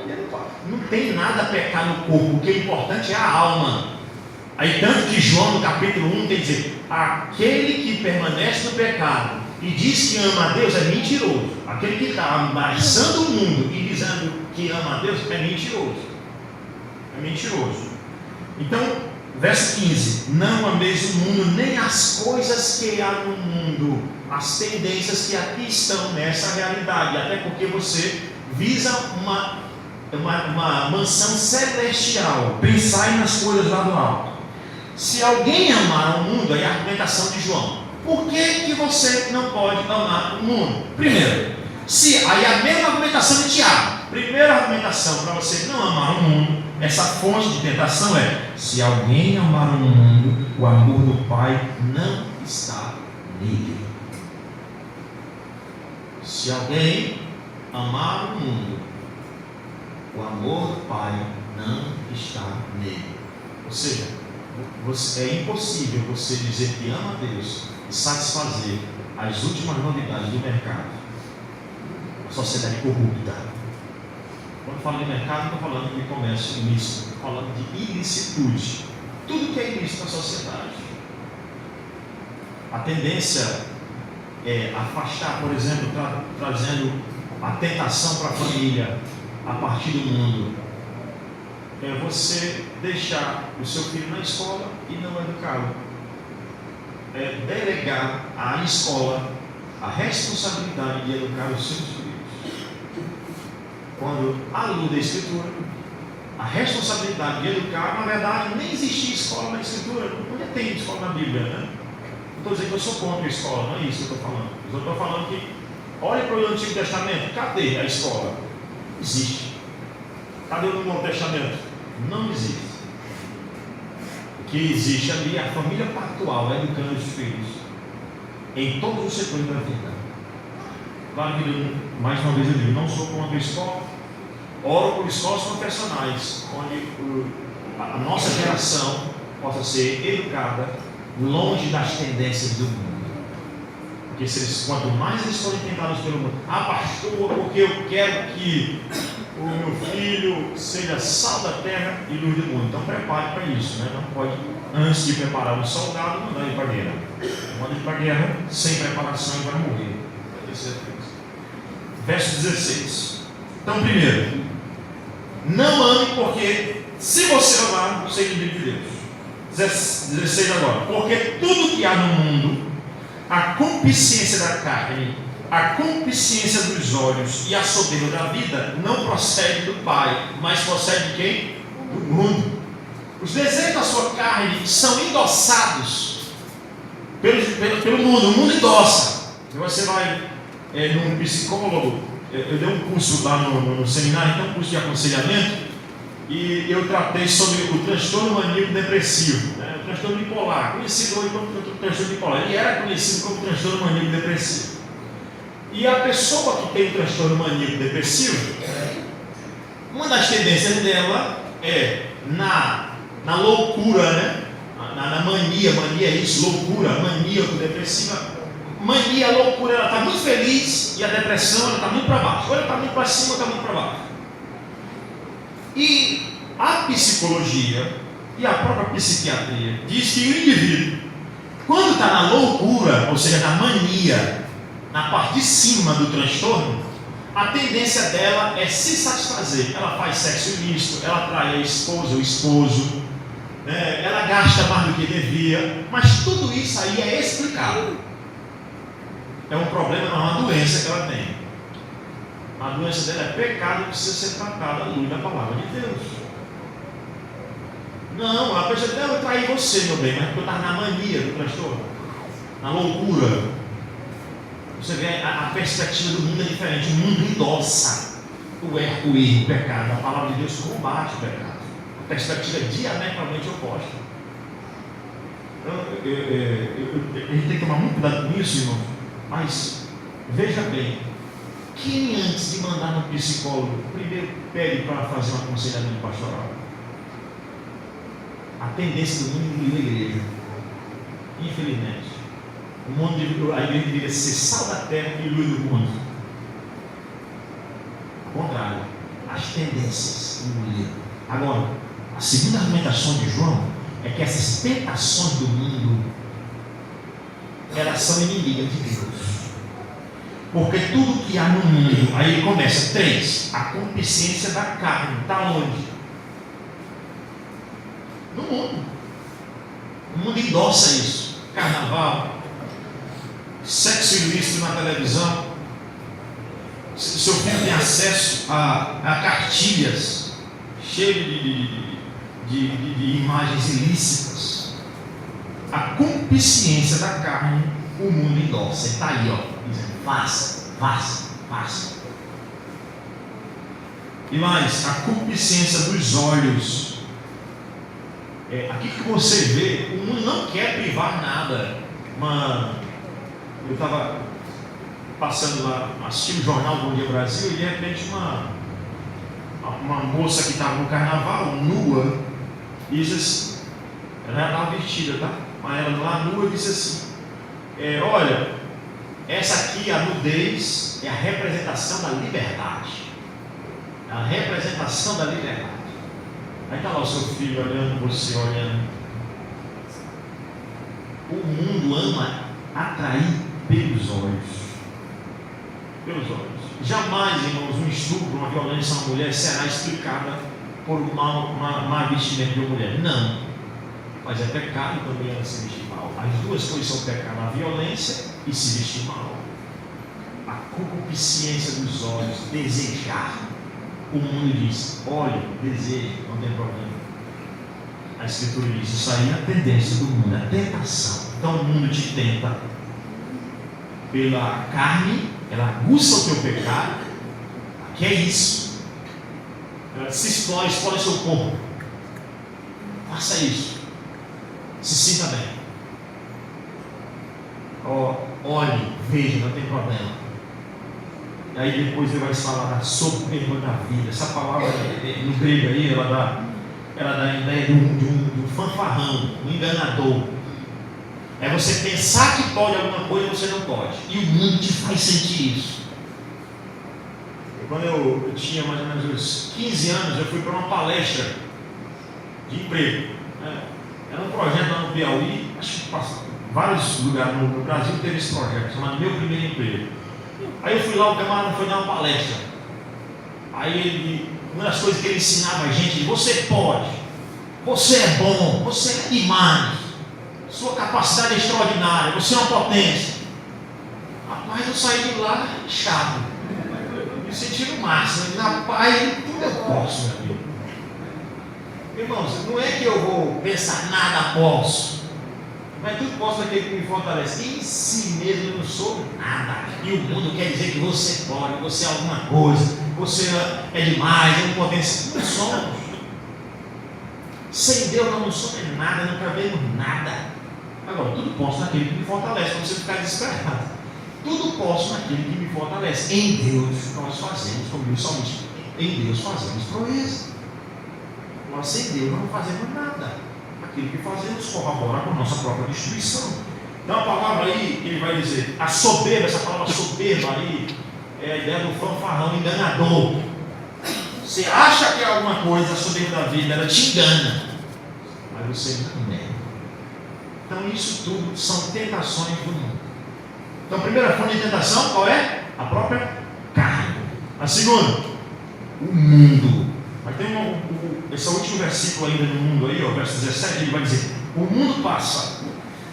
Não tem nada a pecar no corpo, o que é importante é a alma. Aí tanto que João no capítulo 1 tem que dizer: aquele que permanece no pecado e diz que ama a Deus é mentiroso. Aquele que está abraçando o mundo e dizendo que ama a Deus é mentiroso. É mentiroso. Então, verso 15: não ameis o mundo, nem as coisas que há no mundo, as tendências que aqui estão nessa realidade, até porque você visa uma mansão celestial. Pensai nas coisas lá do alto. Se alguém amar o mundo, aí a argumentação de João: por que você não pode amar o mundo? Primeiro, aí a mesma argumentação de Tiago. Primeira argumentação para você não amar o mundo, essa fonte de tentação é: se alguém amar o mundo, o amor do Pai não está nele. Se alguém amar o mundo, o amor do Pai não está nele. Ou seja, é impossível você dizer que ama a Deus e satisfazer as últimas novidades do mercado. A sociedade corrupta. Quando eu falo de mercado, não estou falando de comércio ilícito, estou falando de ilicitude. Tudo que é ilícito na sociedade. A tendência é afastar, por exemplo, trazendo a tentação para a família a partir do mundo. É você deixar o seu filho na escola e não educá-lo. É delegar à escola a responsabilidade de educar os seus filhos. Quando à luz da Escritura, a responsabilidade de educar, na verdade, nem existia escola na Escritura. Não tem escola na Bíblia, né? Não estou dizendo que eu sou contra a escola, não é isso que eu estou falando. Eu estou falando que, olhe para o Antigo Testamento, cadê a escola? Não existe. Cadê o Novo Testamento? Não existe. O que existe ali é a família pactual educando os filhos em todos os setores da vida. Claro que, mais uma vez eu digo, não sou contra a escola, oro por escolas confessionais, onde a nossa geração possa ser educada longe das tendências do mundo. Porque quanto mais eles forem tentados pelo mundo, pastor, porque eu quero que o meu filho seja sal da terra e luz do mundo. Então prepare para isso, né? Não pode, antes de preparar um soldado, mandar ele para a guerra. Manda ele para a guerra sem preparação e vai morrer. Vai ter certeza. Verso 16. Então, primeiro, não ame, porque se você amar, você é inimigo de Deus. 16 agora. Porque tudo que há no mundo, a concupiscência da carne, a concupiscência dos olhos e a soberba da vida, não procede do Pai, mas procede de quem? Do mundo. Os desejos da sua carne são endossados pelo mundo. O mundo endossa. Se você vai num psicólogo, eu dei um curso lá no seminário, então um curso de aconselhamento, e eu tratei sobre o transtorno maníaco depressivo, né? O transtorno bipolar, conhecido hoje como transtorno bipolar. Ele era conhecido como transtorno maníaco depressivo. E a pessoa que tem o transtorno maníaco depressivo, uma das tendências dela é na loucura, né? Na mania é isso, loucura, maníaco, depressiva. Mania, loucura, ela está muito feliz, e a depressão, ela está muito para baixo. Ou ela está muito para cima, ou está muito para baixo. E a psicologia e a própria psiquiatria diz que o indivíduo, quando está na loucura, ou seja, na mania, na parte de cima do transtorno, a tendência dela é se satisfazer. Ela faz sexo ilícito, ela trai a esposa, o esposo, né? Ela gasta mais do que devia, mas tudo isso aí é explicado. É um problema, não é uma doença que ela tem. A doença dela é pecado que precisa ser tratado à luz da palavra de Deus. Não, a pessoa diz, eu traí você, meu bem, mas porque eu estava na mania do transtorno, na loucura. Você vê, a perspectiva do mundo é diferente. O mundo endossa o erro, o pecado. A palavra de Deus combate o pecado. A perspectiva é diametralmente oposta. Então, a gente tem que tomar muito cuidado com isso, irmão. Mas, veja bem, quem antes de mandar no psicólogo, primeiro pede para fazer um aconselhamento pastoral? A tendência do mundo engoliu a igreja. Infelizmente. A igreja deveria ser sal da terra e luz do mundo. Ao contrário, as tendências engoliram. Agora, a segunda argumentação de João é que essas tentações do mundo, elas são inimigas de Deus. Porque tudo que há no mundo, aí ele começa, 3, a concupiscência da carne, está onde? No mundo. O mundo endossa isso. Carnaval, sexo ilícito na televisão. Seu filho tem acesso a cartilhas cheias de imagens ilícitas. A concupiscência da carne, o mundo endossa. Está aí, dizendo, faça. E mais, a concupiscência dos olhos. Aqui que você vê, o mundo não quer privar nada. Eu estava passando lá, assistindo o jornal Bom Dia Brasil, e de repente uma moça que estava no carnaval, nua, disse assim, ela já estava vestida, tá? Mas ela lá nua disse assim, olha, essa aqui, a nudez, é a representação da liberdade. É a representação da liberdade. Aí está lá o seu filho olhando, você olhando. O mundo ama atrair pelos olhos. Pelos olhos. Jamais, irmãos, um estupro, uma violência a uma mulher será explicada por má vestimento de uma mulher. Não. Mas é pecado também ela se vestir mal. As duas coisas são pecado, a violência e se vestir mal. A concupiscência dos olhos, desejar. O mundo diz, olha, desejo, não tem problema. A Escritura diz, isso aí é a tendência do mundo, a tentação. Então o mundo te tenta pela carne, ela aguça o teu pecado. Que é isso? Ela se explora seu corpo. Faça isso. Se sinta bem. Olhe, veja, não tem problema. aí depois ele vai falar da soberba da vida. Essa palavra no grego aí, ela dá a ideia de um fanfarrão, um enganador. É você pensar que pode alguma coisa e você não pode. E o mundo te faz sentir isso. Quando eu tinha mais ou menos uns 15 anos, eu fui para uma palestra de emprego. Era um projeto lá no Piauí, acho que vários lugares no Brasil teve esse projeto, chamado Meu Primeiro Emprego. Aí eu fui lá, o camarada foi dar uma palestra. Aí uma das coisas que ele ensinava a gente: você pode, você é bom, você é demais, sua capacidade é extraordinária, você é uma potência. Rapaz, eu saí de lá chato, me sentindo massa. Rapaz, tudo eu posso, meu amigo. Irmãos, não é que eu vou pensar nada posso, mas tudo posso naquele que me fortalece. Em si mesmo eu não sou nada. E o mundo quer dizer que você pode, você é alguma coisa, você é demais, é um potencial. Não somos. Sem Deus nós não somos nada, não cabemos nada. Agora, tudo posso naquele que me fortalece, para você ficar desesperado. Tudo posso naquele que me fortalece. Em Deus nós fazemos, como diz o salmista, em Deus fazemos proeza. Nós sem Deus não fazemos nada. Aquilo que fazemos corrobora com a nossa própria destruição. Então a palavra aí, ele vai dizer, a soberba, essa palavra soberba aí, é a ideia do fanfarrão enganador. Você acha que é alguma coisa, a soberba da vida, ela te engana, mas você não é. Então isso tudo são tentações do mundo. Então a primeira fonte de tentação, qual é? A própria carne. A segunda, o mundo. Mas tem esse último versículo ainda no mundo aí, ó, verso 17, ele vai dizer: o mundo passa,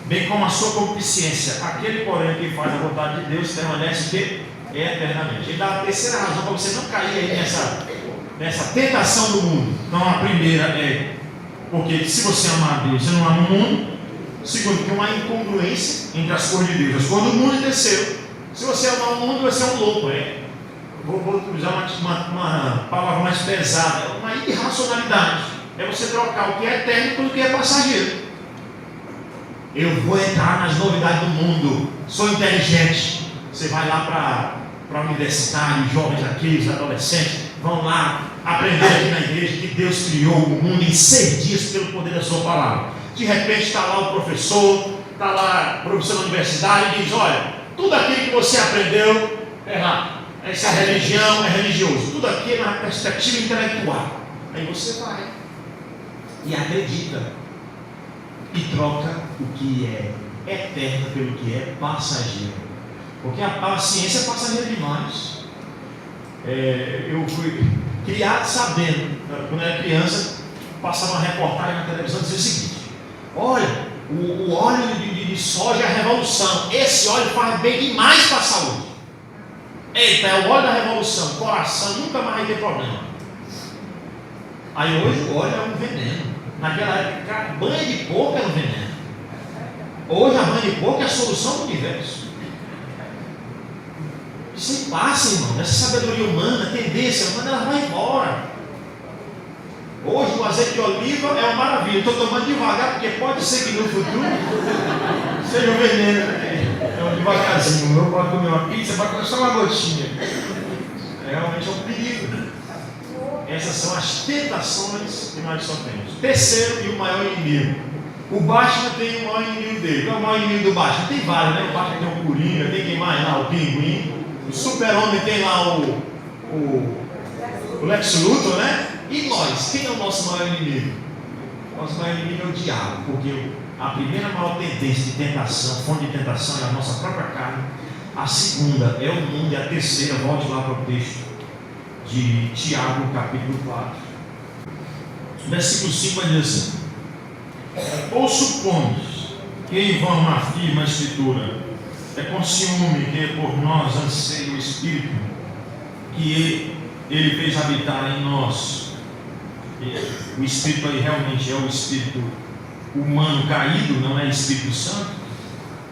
bem como a sua concupiscência, aquele porém que faz a vontade de Deus permanece que eternamente. Ele dá a terceira razão para você não cair aí nessa tentação do mundo. Então a primeira é porque se você amar a Deus, você não ama o mundo. Segundo, tem uma incongruência entre as coisas de Deus, as coisas do mundo. E terceiro, se você amar o mundo, você é um louco, Vou usar uma palavra mais pesada, uma irracionalidade. É você trocar o que é eterno pelo que é passageiro. Eu vou entrar nas novidades do mundo, sou inteligente. Você vai lá para universitários, jovens aqui, os adolescentes, vão lá aprender aqui na igreja que Deus criou o mundo em 6 dias pelo poder da sua palavra. De repente está lá o professor, está lá o professor da universidade e diz: olha, tudo aquilo que você aprendeu é errado. Essa religião é religioso, tudo aqui é na perspectiva intelectual. Aí você vai e acredita e troca o que é eterno pelo que é passageiro, porque a ciência é passageira demais. Eu fui criado sabendo, quando eu era criança, passava uma reportagem na televisão dizendo o seguinte: olha, o óleo de soja é a revolução, esse óleo faz bem demais para a saúde. Eita, é o óleo da revolução, coração nunca mais vai ter problema. Aí hoje o óleo é um veneno. Naquela época, banha de porco era um veneno. Hoje a banha de porco é a solução do universo. Isso passa, irmão. Essa sabedoria humana, tendência humana, ela vai embora. Hoje o azeite de oliva é uma maravilha. Estou tomando devagar, porque pode ser que no futuro seja um veneno. Então, devagarzinho, eu posso comer uma pizza, vai comer só uma gotinha. Realmente é um perigo. Essas são as tentações que nós só temos. Terceiro e o maior inimigo. O Batman tem o maior inimigo dele. Qual é o maior inimigo do Batman? Tem vários, né? O Batman tem o Coringa, tem quem mais lá? O Pinguim. O Super-Homem tem lá o Lex Luthor, né? E nós? Quem é o nosso maior inimigo? Nosso maior inimigo é o diabo, porque a primeira maior tendência de tentação, fonte de tentação, é a nossa própria carne. A segunda é o mundo. E a terceira, volte lá para o texto de Tiago, capítulo 4, versículo 5, vai dizer assim: ou supomos que em vão afirma a Escritura, é com ciúme que por nós anseia o Espírito que ele fez habitar em nós. O Espírito aí realmente é o Espírito humano caído, não é Espírito Santo.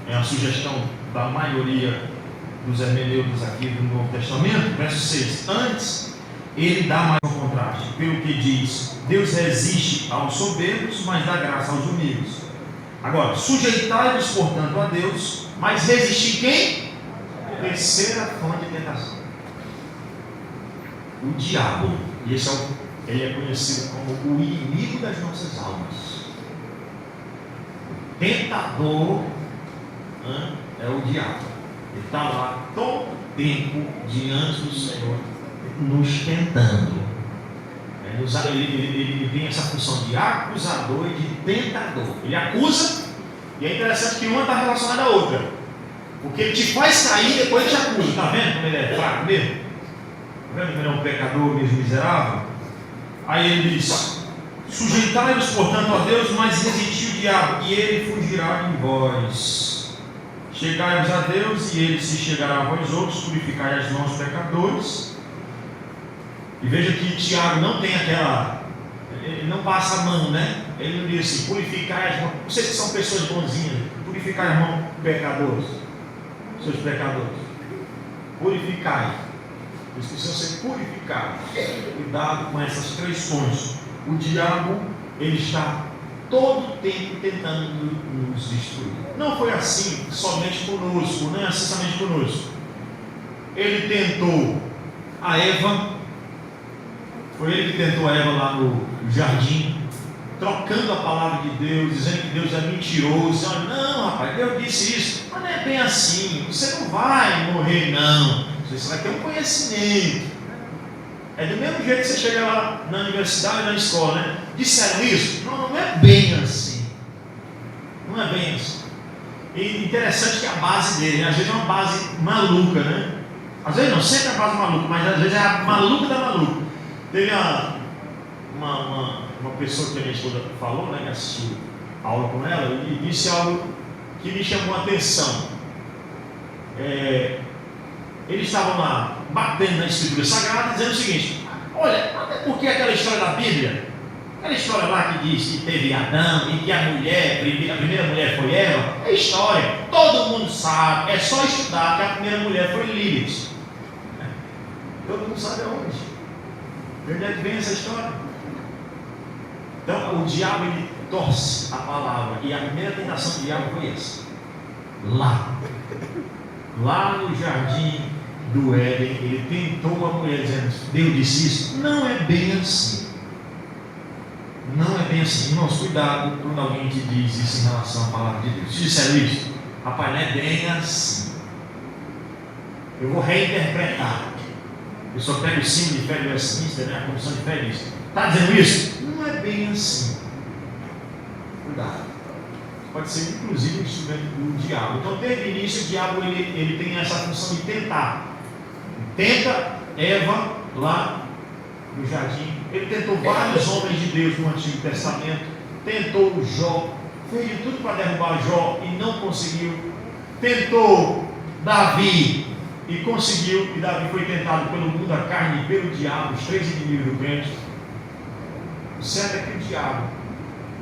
É a sugestão da maioria dos hermeneutas aqui do Novo Testamento. Verso 6: antes ele dá mais um contraste, pelo que diz: Deus resiste aos soberbos, mas dá graça aos humildes. Agora, sujeitai-vos portanto a Deus, mas resistir quem? Terceira fonte de tentação. o diabo. E ele é conhecido como o inimigo das nossas almas. O tentador é o diabo. Ele está lá todo o tempo diante do Senhor, nos tentando. Ele tem essa função de acusador e de tentador. Ele acusa, e é interessante que uma está relacionada à outra, porque ele te faz cair e depois ele te acusa. Está vendo como ele é fraco mesmo? Está vendo como ele é um pecador mesmo miserável? Aí ele diz: sujeitai-vos, portanto, a Deus, mas resisti o diabo, e ele fugirá de vós. Chegai-vos a Deus, e ele se chegará a vós outros. Purificai as mãos, pecadores. E veja que Tiago não tem aquela, ele não passa a mão, né? Ele não diz assim: purificai as mãos. Vocês que são pessoas bonzinhas, purificai as mãos, pecadores, seus pecadores. Purificai. Eles precisam ser purificados. Cuidado com essas três coisas. O diabo, ele está todo o tempo tentando nos destruir. Não foi assim somente conosco, não é assim somente conosco. Ele tentou a Eva. Foi ele que tentou a Eva lá no jardim, trocando a palavra de Deus, dizendo que Deus é mentiroso. Dizendo: não, rapaz, Deus disse isso, mas não é bem assim. Você não vai morrer, não. Você vai ter um conhecimento. É do mesmo jeito que você chega lá na universidade, na escola, né? Disseram isso? Não, não é bem assim. Não é bem assim. E interessante que a base dele, às vezes é uma base maluca, né? Às vezes não, sempre é a base maluca, mas às vezes é a maluca da maluca. Teve uma pessoa que a minha esposa falou, né, que assistiu a aula com ela, e disse algo que me chamou a atenção. Eles estavam lá batendo na Escritura Sagrada, dizendo o seguinte: olha, até porque aquela história da Bíblia, aquela história lá que diz que teve Adão e que a primeira mulher foi Eva, é história, todo mundo sabe, é só estudar que a primeira mulher foi Lilith. Todo mundo sabe aonde. De onde é que vem essa história? Então o diabo, ele torce a palavra, e a primeira tentação do diabo foi essa. Lá no jardim do Éden, ele tentou a mulher dizendo: Deus disse isso. Não é bem assim. Não é bem assim. Irmãos, cuidado quando alguém te diz isso em relação à palavra de Deus. Se disseram isso, rapaz, não é bem assim. Eu vou reinterpretar. Eu só pego o símbolo de fé de Westminster, né? A Comissão de Fé diz: está dizendo isso? Não é bem assim. Cuidado. Pode ser inclusive um instrumento do diabo. Então, desde o início, o diabo ele tem essa função de tentar. Tenta Eva lá no jardim. Ele tentou vários homens de Deus no Antigo Testamento. Tentou Jó. Fez de tudo para derrubar Jó e não conseguiu. Tentou Davi e conseguiu. E Davi foi tentado pelo mundo da carne e pelo diabo, os três inimigos do crente. O certo é que o diabo,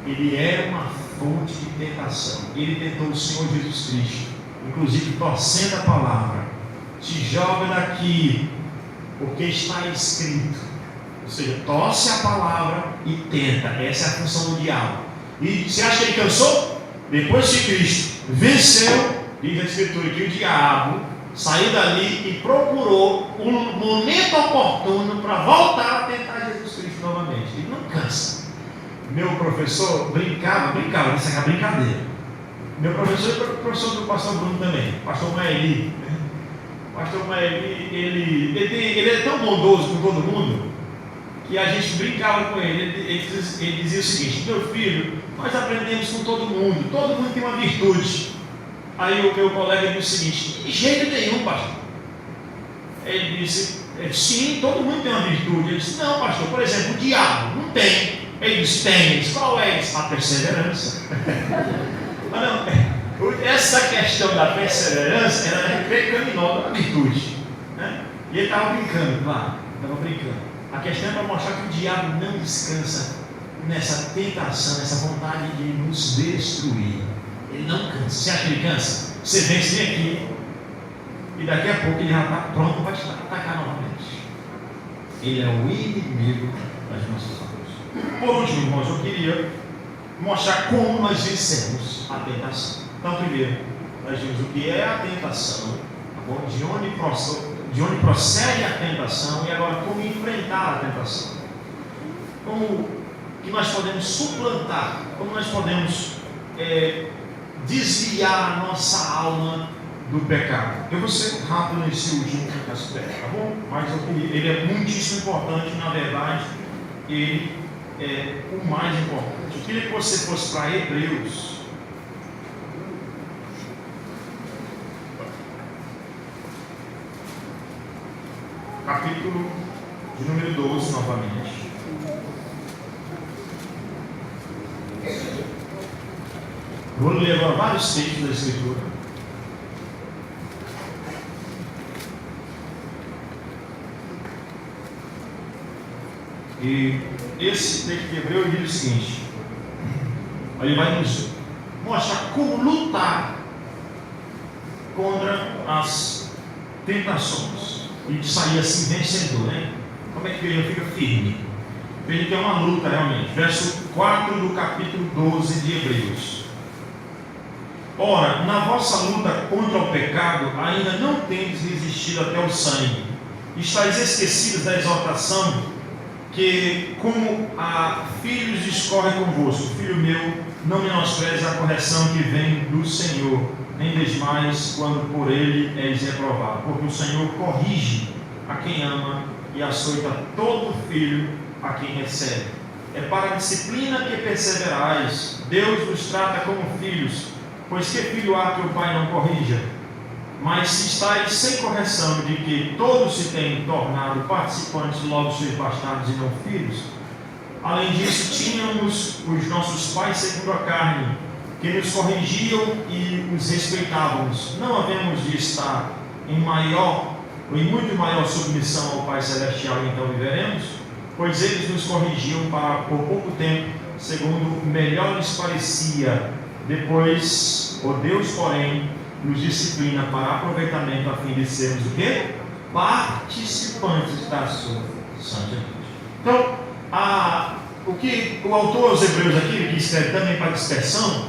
ele é uma fonte de tentação. Ele tentou o Senhor Jesus Cristo, inclusive torcendo a palavra: te joga daqui, porque está escrito. Ou seja, torce a palavra e tenta. Essa é a função do diabo. E você acha que ele cansou? Depois que Cristo venceu, diz a Escritura que o diabo saiu dali e procurou um momento oportuno para voltar a tentar Jesus Cristo novamente. Ele não cansa. Meu professor brincava, isso é brincadeira. Meu professor e professor do pastor Bruno também, pastor Maeli. Pastor Maeli, ele é tão bondoso com todo mundo que a gente brincava com ele. Ele dizia o seguinte: meu filho, nós aprendemos com todo mundo tem uma virtude. Aí o meu colega disse o seguinte: de jeito nenhum, pastor. Ele disse: sim, todo mundo tem uma virtude. Ele disse: não, pastor, por exemplo, o diabo não tem. Ele disse: tem. Ele disse: qual é isso? A perseverança. Mas não, essa questão da perseverança era pecaminosa da virtude, né? E ele estava brincando, claro, A questão é para mostrar que o diabo não descansa nessa tentação, nessa vontade de nos destruir. Ele não cansa. Você acha que ele cansa? Você vence aqui e daqui a pouco ele já está pronto para te atacar novamente. Ele é o inimigo das nossas almas. Por último, irmãos, eu queria mostrar como nós vencemos a tentação. Então, primeiro, nós vimos o que é a tentação, de onde de onde procede a tentação e agora como enfrentar a tentação. Como que nós podemos suplantar, como nós podemos desviar a nossa alma do pecado. Eu vou ser rápido nesse último aspecto, tá bom? Mas ele é muitíssimo importante, na verdade, ele é o mais importante. Eu queria que você fosse para Hebreus. Capítulo de número 12, novamente. Vou ler agora vários textos da Escritura. E esse texto de Hebreus diz o seguinte: ele vai nos mostrar como lutar contra as tentações e sair assim vencedor, né? Como é que ele fica firme? Veja que é uma luta realmente. Verso 4 do capítulo 12 de Hebreus. Ora, na vossa luta contra o pecado, ainda não tendes resistido até o sangue. Estais esquecidos da exortação que, como a filhos, discorre convosco. Filho meu, não menospreze a correção que vem do Senhor, nem desmais quando por ele és reprovado. Porque o Senhor corrige a quem ama e açoita todo filho a quem recebe. É para a disciplina que perseverais. Deus vos trata como filhos. Pois que filho há que o pai não corrija? Mas se estáis sem correção de que todos se têm tornado participantes, logo sois bastardos e não filhos. Além disso, tínhamos os nossos pais segundo a carne, que nos corrigiam e os respeitávamos. Não havemos de estar em maior ou em muito maior submissão ao Pai Celestial, então viveremos? Pois eles nos corrigiam por pouco tempo, segundo melhor lhes parecia. Depois, o Deus, porém, nos disciplina para aproveitamento, a fim de sermos o quê? Participantes da sua santidade. Então, o que o autor aos Hebreus aqui, que escreve também para dispersão,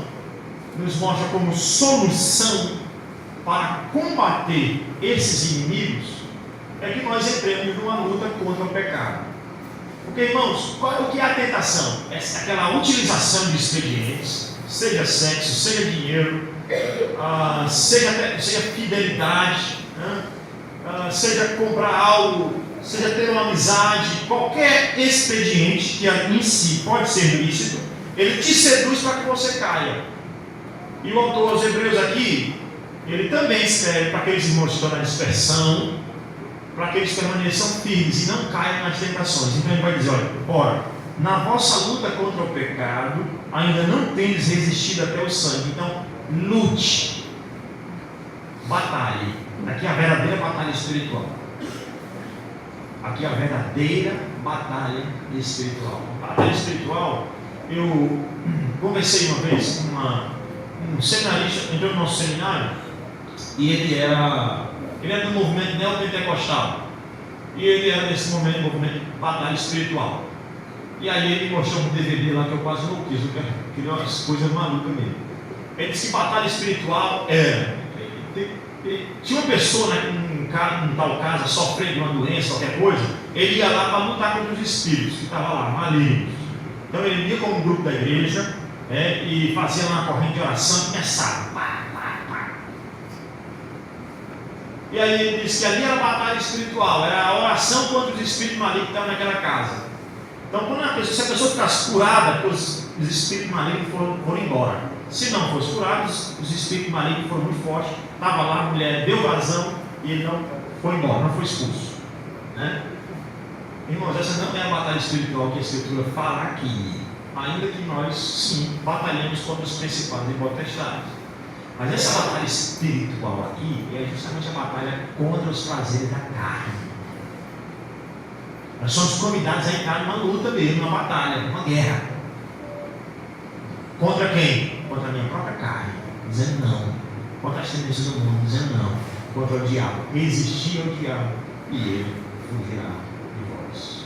nos mostra como solução para combater esses inimigos, é que nós entremos numa luta contra o pecado. Porque, irmãos, o que é a tentação? É aquela utilização de expedientes, seja sexo, seja dinheiro, seja fidelidade, seja comprar algo, seja ter uma amizade, qualquer expediente que em si pode ser lícito, ele te seduz para que você caia. E o autor aos Hebreus aqui, ele também escreve para aqueles irmãos que estão na dispersão, para que eles permaneçam firmes e não caiam nas tentações. Então ele vai dizer: ora, na vossa luta contra o pecado, ainda não tendes resistido até o sangue. Então, lute, batalhe. Aqui é a verdadeira batalha espiritual. Aqui é a verdadeira batalha espiritual. Batalha espiritual, eu conversei uma vez com um seminarista, entrou no nosso seminário, e ele era do movimento neopentecostal. E ele era nesse movimento de batalha espiritual. E aí ele mostrou um DVD lá que eu quase não quis, eu queria umas coisas malucas mesmo. Ele disse que batalha espiritual era. Tinha uma pessoa, um tal casa, sofrendo de uma doença, qualquer coisa, ele ia lá para lutar contra os espíritos que estavam lá, malignos. Então ele ia com um grupo da igreja e fazia uma corrente de oração e começava. E aí ele disse que ali era a batalha espiritual, era a oração contra os espíritos malignos que estavam naquela casa. Então, se a pessoa ficasse curada, os espíritos malignos foram embora. Se não fosse curado, os espíritos malignos foram muito fortes. Estava lá, a mulher deu vazão e ele não foi embora, não foi expulso. Né? Irmãos, essa não é a batalha espiritual que a Escritura fala aqui. Ainda que nós, sim, batalhamos contra os principados e potestades. Mas essa batalha espiritual aqui é justamente a batalha contra os prazeres da carne. Nós somos convidados a entrar numa luta mesmo, numa batalha, numa guerra. Contra quem? Contra a minha própria carne, dizendo não. Contra as tendências do mundo, dizendo não. Contra o diabo. Resistir ao diabo e ele fugirá de vós.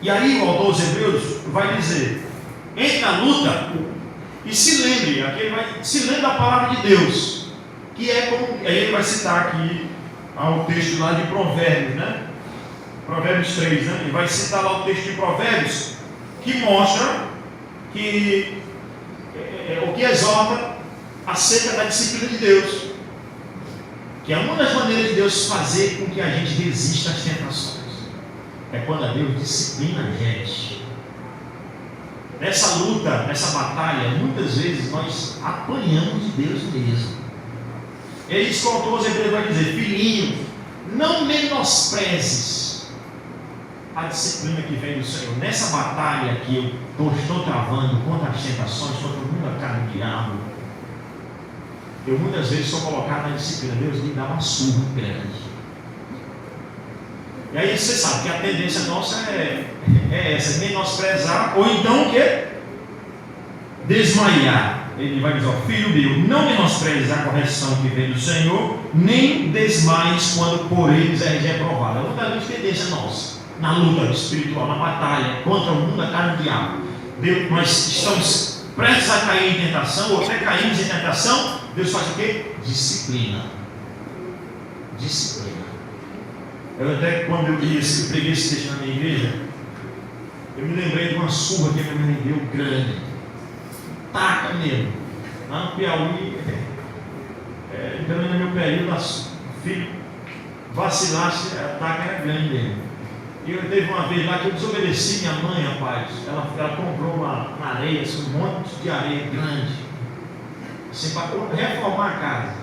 E aí o autor aos Hebreus vai dizer: entre na luta e se lembre, aqui ele vai se lembre da palavra de Deus, que é como, aí ele vai citar aqui ao texto lá de Provérbios, né? Provérbios 3, né? Ele vai citar lá o texto de Provérbios, que mostra que o que exorta acerca da disciplina de Deus, que é uma das maneiras de Deus fazer com que a gente resista às tentações, é quando Deus disciplina a gente. Nessa luta, nessa batalha, muitas vezes nós apanhamos de Deus mesmo. É isso que o autor aos Hebreus vai dizer: filhinho, não menosprezes a disciplina que vem do Senhor. Nessa batalha que eu estou travando contra as tentações, contra o mundo, a carne do diabo, eu muitas vezes sou colocado na disciplina. Deus me dá uma surra grande. E aí você sabe que a tendência nossa é essa: menosprezar, ou então o quê? Desmaiar. Ele vai dizer: ó, filho meu, não menosprezes a correção que vem do Senhor, nem desmaies quando por eles é reprovado. É uma das tendências nossas, na luta espiritual, na batalha contra o mundo, a carne do diabo. Nós estamos prestes a cair em tentação, ou até caímos em tentação. Deus faz o quê? Disciplina. Disciplina. Eu até, quando eu preguei esse texto na minha igreja, eu me lembrei de uma surra que a minha mãe deu grande. Taca mesmo. Lá no Piauí, pelo menos no meu período, o filho vacilasse, a taca era grande mesmo. E eu teve uma vez lá que eu desobedeci minha mãe, rapaz. Ela comprou uma areia, assim, um monte de areia grande, assim, para reformar a casa.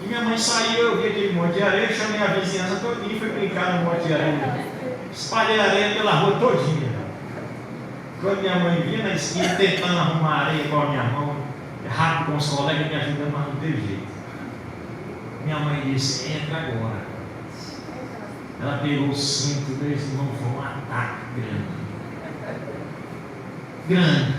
E minha mãe saiu, eu vi aquele monte de areia, chamei a vizinhança todinha e fui brincar no monte de areia. Espalhei areia pela rua todinha. Quando minha mãe vinha na esquina tentando arrumar areia com a minha mão, rápido com os colegas me ajudando, mas não teve jeito. Minha mãe disse: entra agora. Ela pegou o cinto, meu irmão, foi um ataque grande.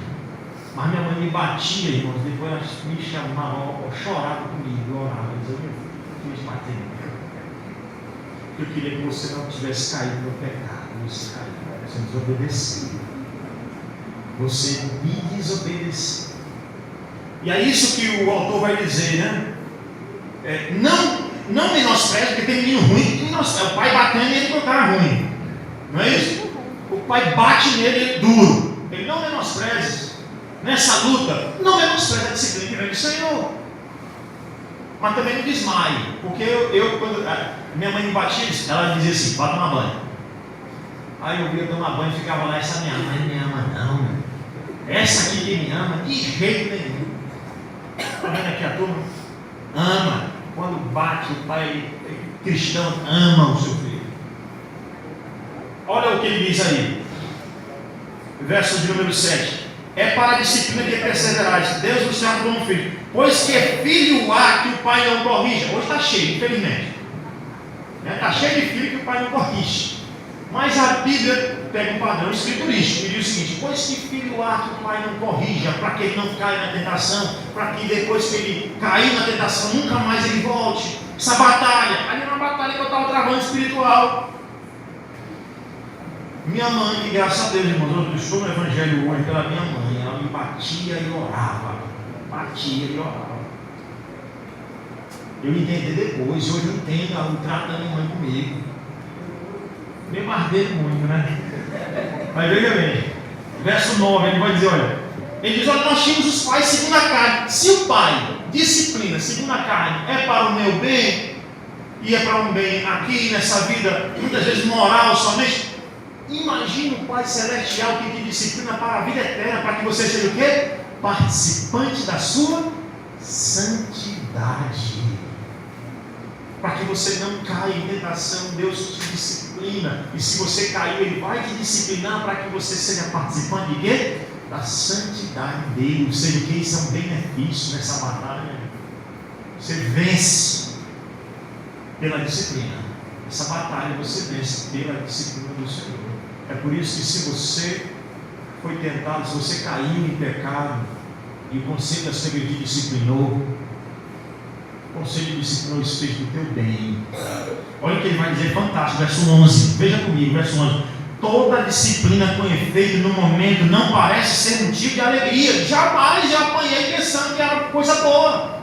Mas minha mãe me batia, irmãos, depois ela me chamava, chorava comigo, orava, dizia: meu filho, eu quis bater em mim. Eu queria que você não tivesse caído no pecado. Você caiu, você desobedeceu. Você me desobedeceu. E é isso que o autor vai dizer, né? Não menospreze, porque tem menino ruim que menospreza. O pai batendo e ele não está ruim. Não é isso? O pai bate nele, ele duro. Ele não menospreze. Nessa luta, não menospreze a disciplina que vem do Senhor. Mas também não desmaie. Porque quando minha mãe me batia, ela dizia assim: vai tomar banho. Aí eu ia tomar banho e ficava lá: essa minha mãe me ama não, meu. Essa aqui que me ama, de jeito nenhum. Está vendo aqui a turma? Ama. Quando bate, o pai cristão ama o seu filho. Olha o que ele diz aí. Verso de número 7. É para a disciplina que perseverais. Deus vos trata como filho. Pois que filho há que o pai não corrija. Hoje está cheio, infelizmente. Está cheio de filho que o pai não corrige. Mas a Bíblia pega um padrão escriturístico e diz o seguinte: pois que filho há que o pai não corrija, para que ele não caia na tentação, para que depois que ele cair na tentação, nunca mais ele volte. Essa batalha, ali é uma batalha que eu estava travando espiritual. Minha mãe, que graças a Deus, irmãos, eu estou no Evangelho hoje pela minha mãe, ela me batia e orava. Batia e orava. Eu entendi depois, hoje eu entendo o trato da minha mãe comigo. Me mardeiro muito, né? Mas veja bem, verso 9, ele vai dizer: olha, ele diz: olha, nós tínhamos os pais segundo a carne. Se o pai disciplina segundo a carne é para o meu bem, e é para um bem aqui nessa vida, muitas vezes moral somente, imagine o Pai Celestial que te disciplina para a vida eterna, para que você seja o quê? Participante da sua santidade. Para que você não caia em tentação, Deus te disciplina. E se você cair, Ele vai te disciplinar para que você seja participante de quê? Da santidade dele. Ou seja, que isso é um benefício nessa batalha. Você vence pela disciplina. Essa batalha você vence pela disciplina do Senhor. É por isso que se você foi tentado, se você caiu em pecado, e o conselho da Senhor te disciplinou, o conselho disciplinou o espírito do teu bem. Olha o que ele vai dizer, fantástico, verso 11. Veja comigo, verso 11. Toda disciplina com efeito no momento não parece ser motivo de alegria. Jamais já apanhei pensando que era coisa boa.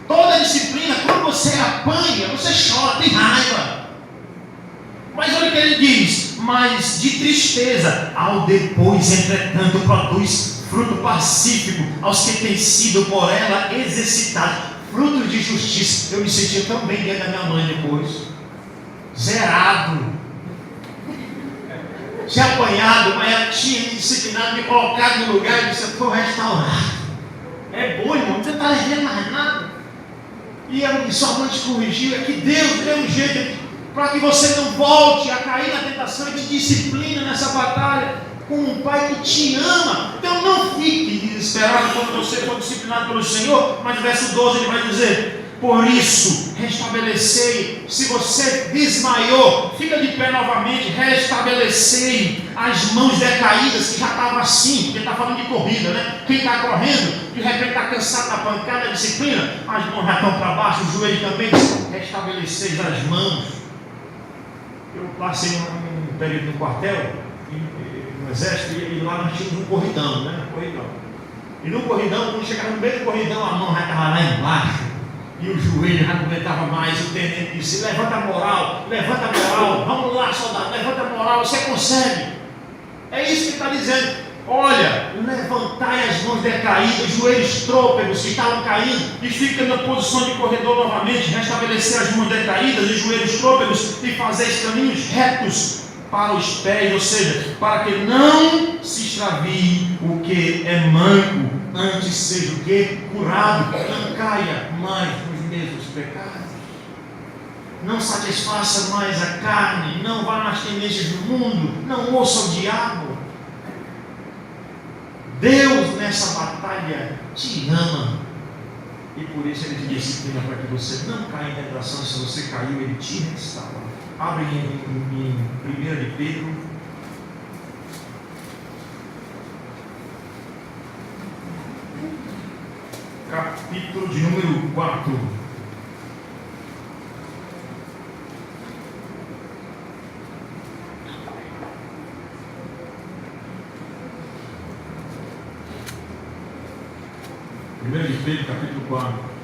Toda disciplina, quando você apanha, você chora, tem raiva. Mas olha o que ele diz: mas de tristeza, ao depois, entretanto, produz fruto pacífico aos que têm sido por ela exercitados, frutos de justiça. Eu me sentia tão bem dentro da minha mãe depois, zerado, tinha apanhado, mas ela tinha me disciplinado, me colocado no lugar e disse: eu estou restaurado. É bom, irmão, você não está levando mais nada. E sua mãe te corrigiu. É que Deus deu um jeito para que você não volte a cair na tentação e te disciplina nessa batalha com um pai que te ama. Então não fique desesperado quando você for disciplinado pelo Senhor. Mas no verso 12 ele vai dizer: por isso, restabelecei. Se você desmaiou, fica de pé novamente. Restabelecei as mãos decaídas, que já estavam assim, porque está falando de corrida, né? Quem está correndo, de repente está cansado da pancada, da disciplina, as mãos já estão para baixo, o joelho também. Restabelecei as mãos. Eu passei um período no quartel, no exército, e lá nós tínhamos um corridão, né? E no corridão, quando chegava no meio do corridão, a mão já estava lá embaixo. E o joelho já não aguentava mais. O tenente disse: levanta a moral, vamos lá, soldado, levanta a moral, você consegue. É isso que está dizendo. Olha, levantai as mãos decaídas, joelhos trôpegos que estavam caindo, e fica na posição de corredor novamente. Restabelecer as mãos decaídas e joelhos trôpegos, e fazer caminhos retos para os pés, ou seja, para que não se extravie o que é manco, antes seja o que? Curado, não caia mais nos mesmos pecados, não satisfaça mais a carne, não vá nas tendências do mundo, não ouça o diabo. Deus nessa batalha te ama, e por isso Ele te disciplina para que você não caia em tentação. Se você caiu, Ele te restaura. Abre em 1 de Pedro, capítulo de número 4. Primeiro de Pedro, capítulo 4.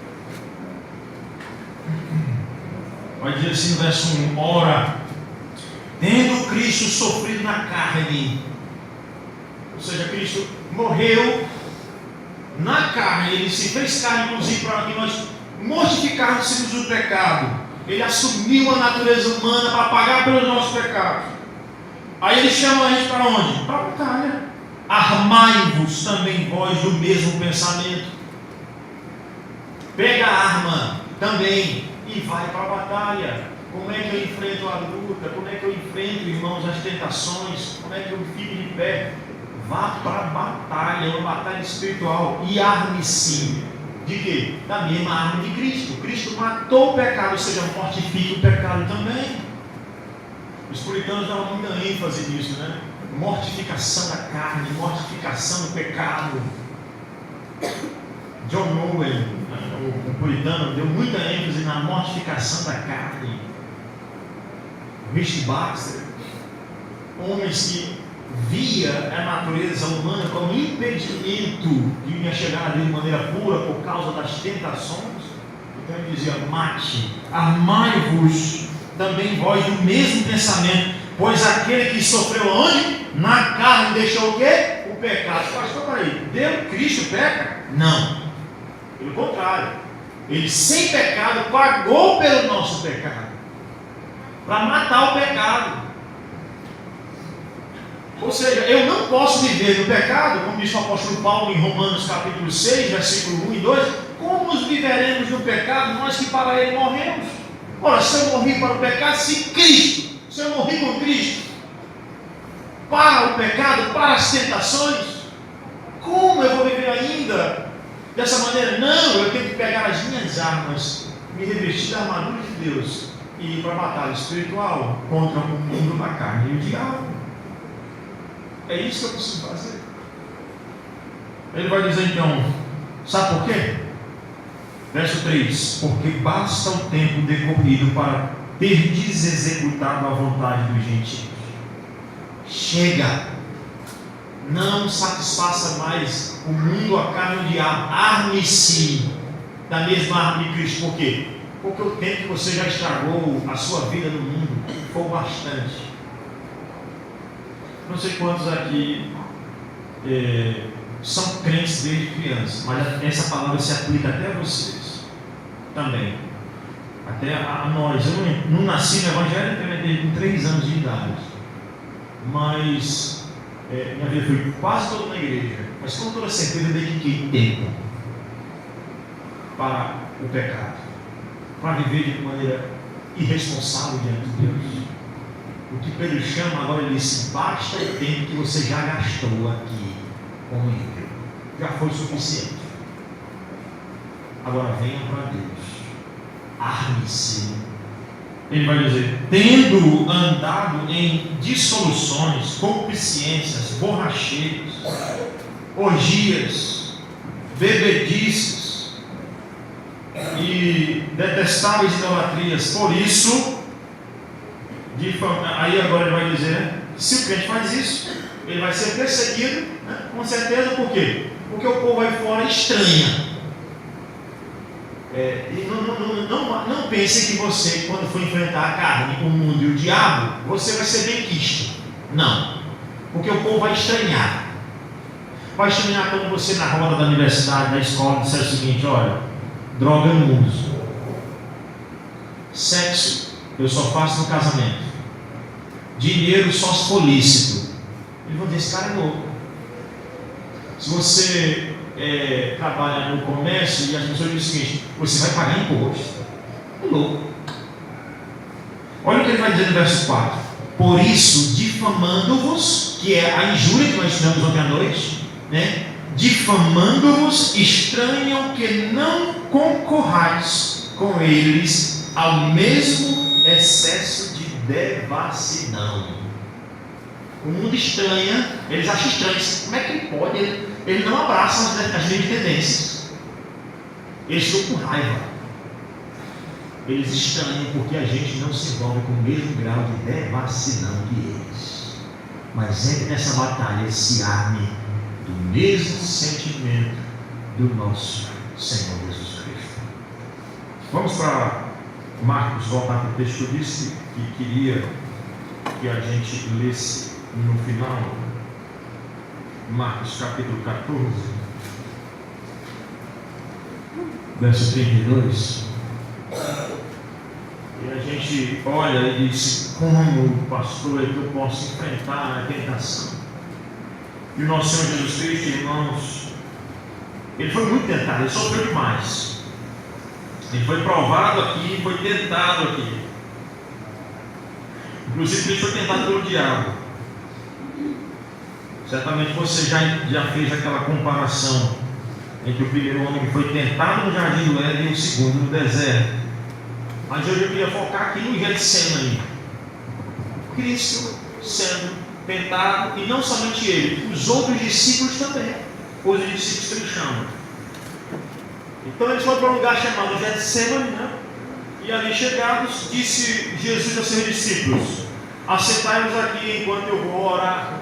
Vai dizer assim no verso 1: ora, tendo Cristo sofrido na carne, ou seja, Cristo morreu na carne, Ele se fez carne, inclusive, para que nós mortificássemos o pecado. Ele assumiu a natureza humana para pagar pelos nossos pecados. Aí Ele chama a gente para onde? Para a batalha. Armai-vos também vós do mesmo pensamento. Pega a arma também e vai para a batalha. Como é que eu enfrento a luta? Como é que eu enfrento, irmãos, as tentações? Como é que eu fico de pé? Vá para a batalha, uma batalha espiritual, e arme-se. De quê? Da mesma arma de Cristo. Cristo matou o pecado, ou seja, mortifica o pecado também. Os puritanos davam muita ênfase nisso, né? Mortificação da carne, mortificação do pecado. John Owen, o puritano, deu muita ênfase na mortificação da carne. Richard Baxter, homens que via a natureza humana como impedimento de me chegar a Deus de maneira pura por causa das tentações. Então ele dizia: mate, armai-vos também vós do mesmo pensamento, pois aquele que sofreu onde? Na carne deixou o quê? O pecado. Pastor, peraí, Deus, Cristo peca? Não, pelo contrário, Ele sem pecado pagou pelo nosso pecado, para matar o pecado. Ou seja, eu não posso viver no pecado, como diz o apóstolo Paulo em Romanos capítulo 6, versículo 1 e 2. Como nos viveremos no pecado, nós que para ele morremos? Ora, se eu morri para o pecado, se eu morri com Cristo para o pecado, para as tentações, como eu vou viver ainda dessa maneira? Não, eu tenho que pegar as minhas armas, me revestir da armadura de Deus e ir para a batalha espiritual contra o mundo da carne e o diabo. É isso que eu preciso fazer. Ele vai dizer então, sabe por quê? Verso 3: porque basta o tempo decorrido para terdes executado a vontade dos gentios. Chega, não satisfaça mais o mundo, a carne, o diabo. Arme-se da mesma árvore de Cristo. Por quê? Porque o tempo que você já estragou a sua vida no mundo foi bastante. Não sei quantos aqui são crentes desde criança, mas essa palavra se aplica até a vocês também, até a nós. Eu não nasci no Evangelho com 3 anos de idade, mas minha vida foi quase toda na igreja, mas com toda certeza eu dediquei tempo para o pecado, para viver de maneira irresponsável diante de Deus. O que Pedro chama agora, ele disse: basta o tempo que você já gastou aqui com ele, já foi suficiente. Agora venha para Deus, arme-se. Ele vai dizer: tendo andado em dissoluções, concupiscências, borracheiras, orgias, bebedices e detestáveis idolatrias, por isso, aí agora ele vai dizer, se o crente faz isso, ele vai ser perseguido, né? Com certeza. Por quê? Porque o povo aí fora estranha. E não pense que você, quando for enfrentar a carne, o mundo e o diabo, você vai ser benquisto. Não. Porque o povo vai estranhar. Vai estranhar quando você, na roda da universidade, da escola, disser o seguinte: olha, droga eu não uso, sexo eu só faço no casamento, dinheiro só se for lícito. Eles vão dizer: esse cara é louco. Se você trabalha no comércio e as pessoas dizem o seguinte: você vai pagar imposto, é louco. Olha o que ele vai dizer no verso 4: por isso, difamando-vos, que é a injúria que nós estudamos ontem à noite, né? Difamando-vos, estranham que não concorrais com eles ao mesmo excesso de devassidão. O mundo estranha, eles acham estranho. Como é que ele pode? Ele não abraça as mesmas tendências. Eles estão com raiva. Eles estranham porque a gente não se envolve com o mesmo grau de devassidão que eles. Mas entre nessa batalha, se arme do mesmo sentimento do nosso Senhor Jesus Cristo. Vamos para Marcos, voltar para o texto que eu disse que queria que a gente lesse no final. Marcos capítulo 14, verso 32. E a gente olha e diz: como, pastor, é que eu posso enfrentar a tentação? E o nosso Senhor Jesus Cristo, irmãos, ele foi muito tentado, ele sofreu demais. Ele foi provado aqui, foi tentado aqui. Inclusive ele foi tentado pelo diabo. Certamente você já fez aquela comparação entre o primeiro homem que foi tentado no jardim do Éden e o segundo no deserto. Mas hoje eu queria focar aqui no Getsemane. Cristo sendo tentado, e não somente ele, os outros discípulos também. Os discípulos que ele chama. Então eles foram para um lugar chamado Getsemane, né? E ali chegados, disse Jesus aos seus discípulos: assentai-vos aqui enquanto eu vou orar.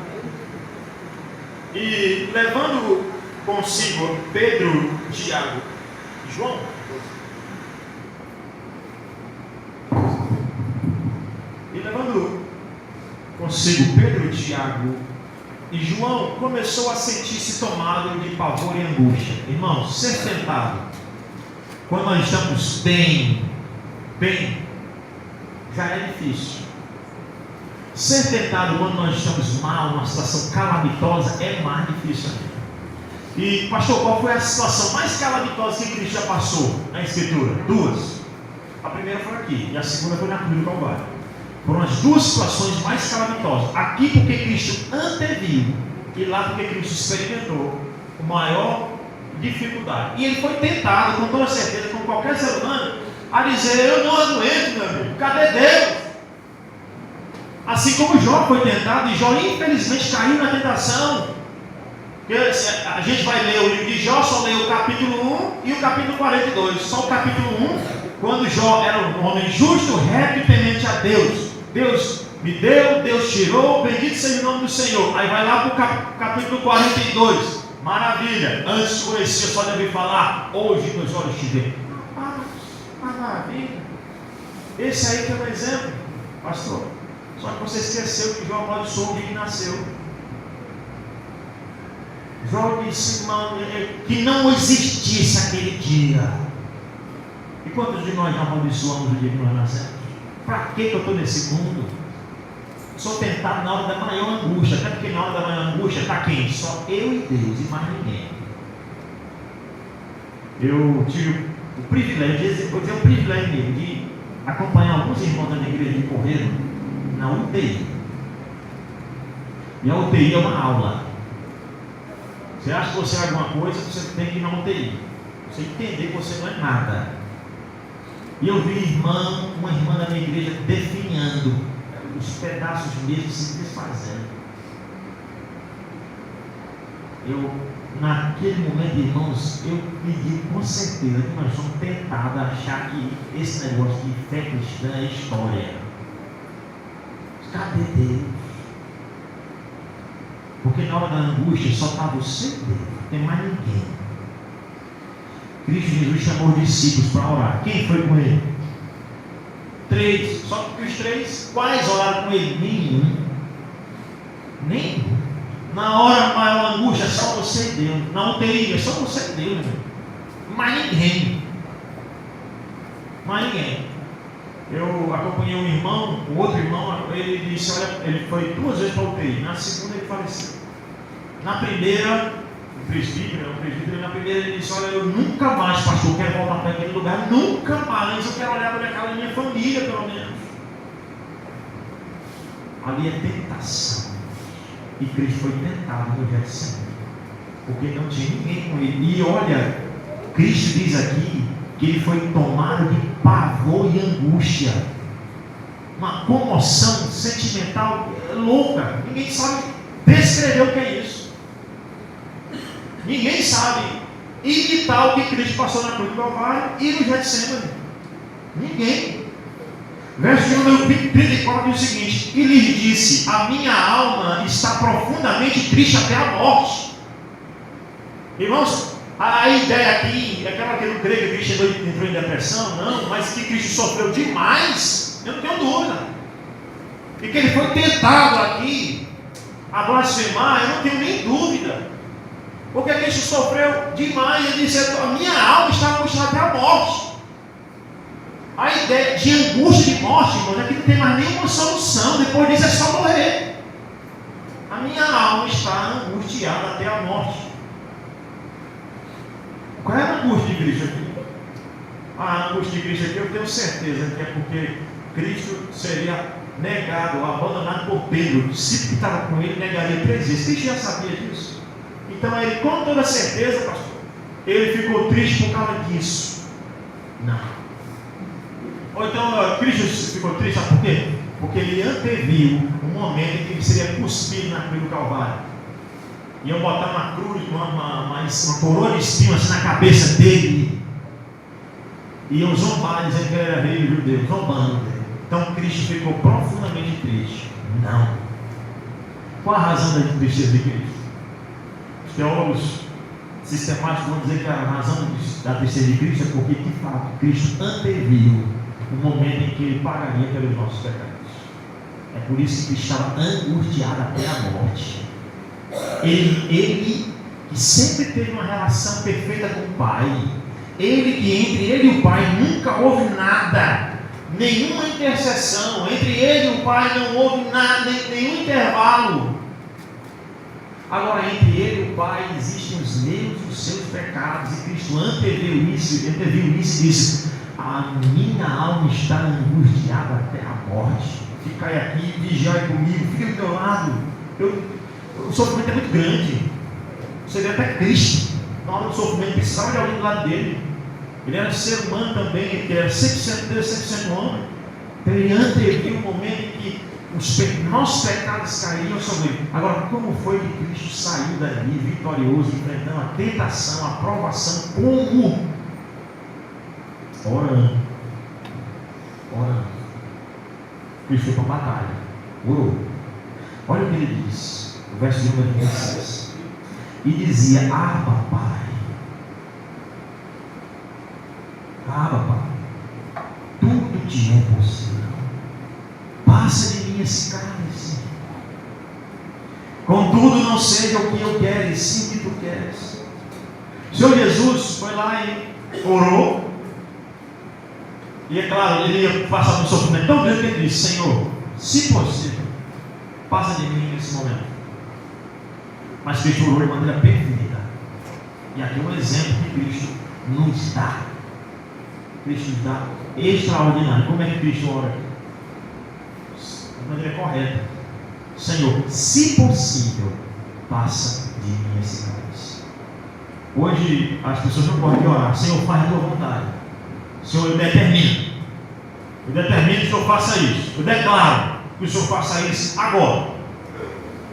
E levando consigo Pedro, Tiago e João, e João, começou a sentir-se tomado de pavor e angústia. Irmão, ser tentado quando nós estamos bem, já é difícil. Ser tentado quando nós estamos mal, numa situação calamitosa, é mais difícil ainda. E pastor, qual foi a situação mais calamitosa que Cristo já passou na Escritura? 2. A primeira foi aqui, e a segunda foi na cruz do Calvário. Foram as 2 situações mais calamitosas. Aqui porque Cristo anteviu, e lá porque Cristo experimentou a maior dificuldade. E ele foi tentado, com toda certeza, com qualquer ser humano, a dizer: eu não aguento, meu amigo, cadê Deus? Assim como Jó foi tentado, e Jó infelizmente caiu na tentação. A gente vai ler o livro de Jó, só lê o capítulo 1 e o capítulo 42. Só o capítulo 1, quando Jó era um homem justo, reto e temente a Deus. Deus me deu, Deus tirou, bendito seja o nome do Senhor. Aí vai lá para o capítulo 42. Maravilha, antes de conhecer, eu só devia falar, hoje meus olhos te veem. Maravilha. Esse aí que é o exemplo, pastor. Só que você esqueceu que João amaldiçoou o dia que nasceu. João disse que não existisse aquele dia. E quantos de nós amaldiçoamos o dia que nós nascemos? Para que eu estou nesse mundo? Sou tentado na hora da maior angústia, até porque na hora da maior angústia está quem? Só eu e Deus e mais ninguém. Eu tive o privilégio, vou dizer o privilégio mesmo, de acompanhar alguns irmãos da minha igreja que correram na UTI. E a UTI é uma aula. Você acha que você é alguma coisa, você tem que ir na UTI. Você entender que você não é nada. E eu vi uma irmã da minha igreja definhando, os pedaços mesmo se desfazendo. Naquele momento, irmãos, eu me digo com certeza que nós somos tentados a achar que esse negócio de fé cristã é história. Cadê Deus? Porque na hora da angústia só está você e Deus, não tem mais ninguém. Cristo Jesus chamou os discípulos para orar. Quem foi com ele? 3. Só que os 3, quais oraram com ele? Nenhum. Na hora da maior angústia, só você e Deus. Na UTI, é só você e Deus. Mais ninguém. Eu acompanhei um irmão, o outro irmão, ele disse, olha, ele foi 2 vezes para a UTI. Na segunda ele faleceu. Na primeira, o presbítero, na primeira ele disse, olha, eu nunca mais, pastor, quero voltar para aquele lugar, nunca mais, eu quero olhar para minha casa da minha família, pelo menos. Ali é tentação. E Cristo foi tentado no Getsemane, porque não tinha ninguém com ele. E olha, Cristo diz aqui que ele foi tomado de pavor e angústia, uma comoção sentimental louca. Ninguém sabe descrever o que é isso. Ninguém sabe imitar o que Cristo passou na cruz do Calvário e no Getsemane. Ninguém. Verso de número 34 diz o seguinte: e lhes disse, a minha alma está profundamente triste até a morte. Irmãos, a ideia aqui é aquela que eu não creio que Cristo entrou em depressão, não, mas que Cristo sofreu demais, eu não tenho dúvida. E que ele foi tentado aqui a blasfemar, eu não tenho nem dúvida. Porque Cristo sofreu demais, ele disse, a minha alma está angustiada até a morte. A ideia de angústia de morte, irmãos, é que não tem mais nenhuma solução, depois disso é só morrer. A minha alma está angustiada até a morte. Qual é a angústia de Cristo aqui? A angústia de Cristo aqui eu tenho certeza que é porque Cristo seria negado, abandonado por Pedro. O discípulo que estava com ele negaria 3 vezes. Cristo já sabia disso. Então ele, com toda certeza, pastor, ele ficou triste por causa disso. Não. Ou então Cristo ficou triste, sabe por quê? Porque ele anteviu o momento em que ele seria cuspido na cruz do Calvário. Iam botar uma cruz, uma coroa de espinho assim na cabeça dele. Iam zombar, dizendo que ele era rei judeu, zombando dele. Então Cristo ficou profundamente triste. Não. Qual a razão da tristeza de Cristo? Os teólogos sistemáticos vão dizer que a razão da tristeza de Cristo é porque, de fato, Cristo anteviu o momento em que ele pagaria pelos nossos pecados. É por isso que Cristo estava angustiado até a morte. Ele que sempre teve uma relação perfeita com o Pai, ele que entre ele e o Pai nunca houve nada, nenhuma intercessão, entre ele e o Pai não houve nada, nenhum intervalo. Agora, entre ele e o Pai existem os meus e os seus pecados, e Cristo anteviu isso e disse, a minha alma está angustiada até a morte. Ficai aqui, vigiai comigo, fica do meu lado. O sofrimento é muito grande. Você vê até Cristo, na hora do sofrimento, precisava de alguém do lado dele. Ele era ser humano também, ele era 100% Deus, 100% homem. Então ele anteviu o momento em que os nossos pecados caíram sobre ele. Agora, como foi que Cristo saiu dali vitorioso, enfrentando a tentação, a provação? Como? Orando. Cristo foi para a batalha. Orou. Olha o que ele diz. O verso de número 26. e dizia: Abba, Pai. Abba, Pai. Tudo te é possível. Passa de mim esse cálice. Contudo, não seja o que eu quero, e sim o que tu queres. O Senhor Jesus foi lá e orou. E é claro, ele ia passar por um sofrimento tão grande que ele disse: Senhor, se possível, passa de mim nesse momento. Mas Cristo orou de maneira perfeita. E aqui é um exemplo que Cristo nos dá. Cristo nos dá extraordinário. Como é que Cristo ora? De maneira correta. Senhor, se possível, passa de mim esse cálice. Hoje as pessoas não podem orar: Senhor, faz a tua vontade. Senhor, eu determino. Eu determino que o Senhor faça isso. Eu declaro que o Senhor faça isso agora.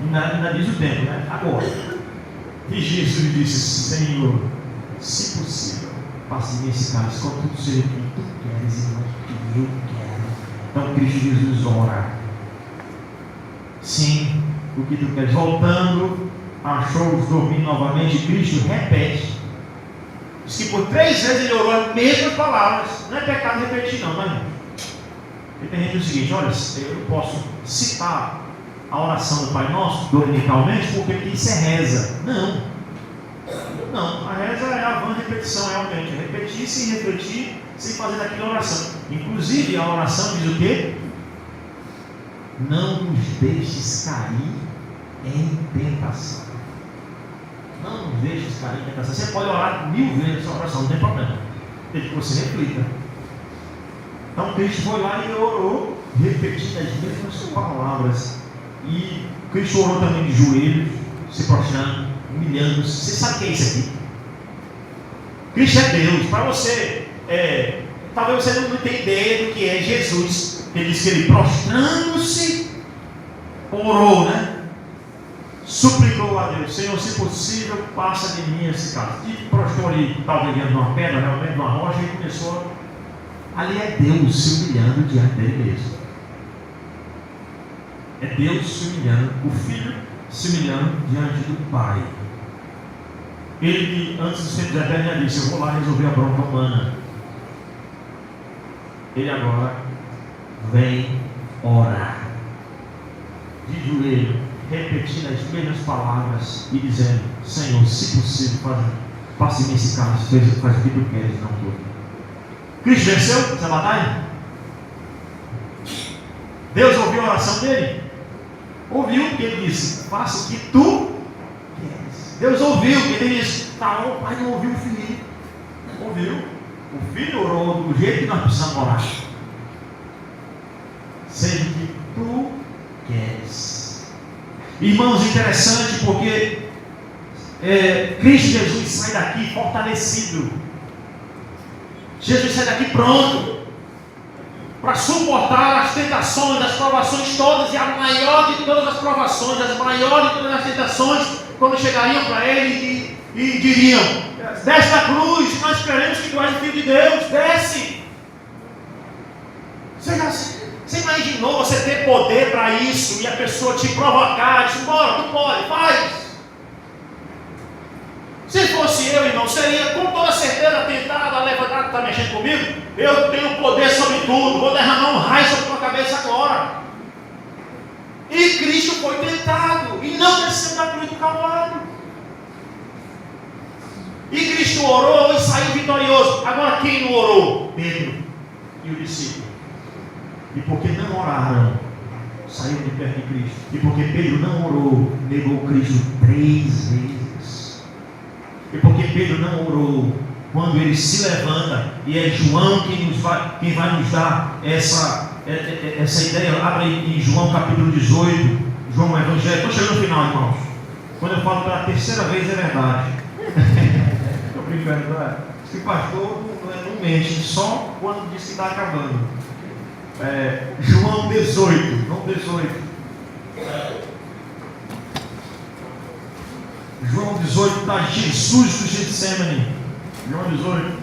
Ainda diz o tempo, né? Agora. E Jesus disse: Senhor, se possível, passe de mim esse cálice, contudo seja o que tu queres e não o que eu quero. Então Cristo Jesus ora. Sim, o que tu queres. Voltando, achou-os dormindo novamente. Cristo repete. Diz que por 3 vezes ele orou as mesmas palavras. Não é pecado repetir, não, mas ele tem gente o seguinte: olha, eu não posso citar a oração do Pai Nosso dominicalmente porque isso é reza. Não, a reza é a vã repetição, realmente. Repetir sem refletir, sem fazer daquela oração. Inclusive a oração diz o quê? Não nos deixes cair em tentação. Não nos deixes cair em tentação. Você pode orar 1000 vezes essa oração, não tem problema, desde que você reflita. Então Cristo foi lá e orou, repetindo as mesmas palavras. E Cristo orou também de joelhos, se prostrando, humilhando-se. Você sabe o que é isso aqui? Cristo é Deus. Para você, talvez você não tenha ideia do que é Jesus. Ele diz que ele, prostrando-se, orou, né? Suplicou a Deus: Senhor, se possível, passa de mim esse cálice. E prostrou ali, talvez diante de uma pedra, realmente de uma rocha, e começou. Ali é Deus se humilhando diante dele mesmo. É Deus se humilhando, o Filho se humilhando diante do Pai. Ele, antes dos tempos eternos, já disse: eu vou lá resolver a bronca humana. Ele agora vem orar de joelho, repetindo as mesmas palavras e dizendo: Senhor, se possível, passe-me esse cálice, faz o que tu queres, não tu. Cristo venceu essa batalha? Deus ouviu a oração dele? Ouviu, porque ele disse: faça o que tu queres. Deus ouviu, porque ele disse: tá, o pai não ouviu o filho. Ouviu. O filho orou do jeito que nós precisamos orar. Seja o que tu queres. Irmãos, interessante porque Cristo Jesus sai daqui fortalecido. Jesus sai daqui pronto para suportar as tentações, as provações todas. E a maior de todas as provações, as maiores de todas as tentações, quando chegariam para ele e diriam: desce da cruz, nós queremos que tu és o Filho de Deus, desce. Você imaginou você ter poder para isso e a pessoa te provocar, diz: bora, tu pode, faz. Se fosse eu, irmão, seria com toda certeza tentado a levantar. Está mexendo comigo? Eu tenho poder sobre tudo, vou derramar um raio sobre a tua cabeça agora. E Cristo foi tentado e não desceu da cruz do Calvário. E Cristo orou e saiu vitorioso. Agora quem não orou? Pedro e o discípulo. E porque não oraram, saíram de perto de Cristo. E porque Pedro não orou, negou Cristo 3 vezes. E porque Pedro não orou, quando ele se levanta, e é João quem vai nos dar essa ideia. Abre aí em João capítulo 18, João o Evangelho. Estou chegando no final, irmãos. Quando eu falo pela 3ª vez é verdade. Estou brincando, não é? Esse pastor não mente, só quando diz que está acabando. João 18, João 18. João 18 está Jesus do Getsemane. João 18.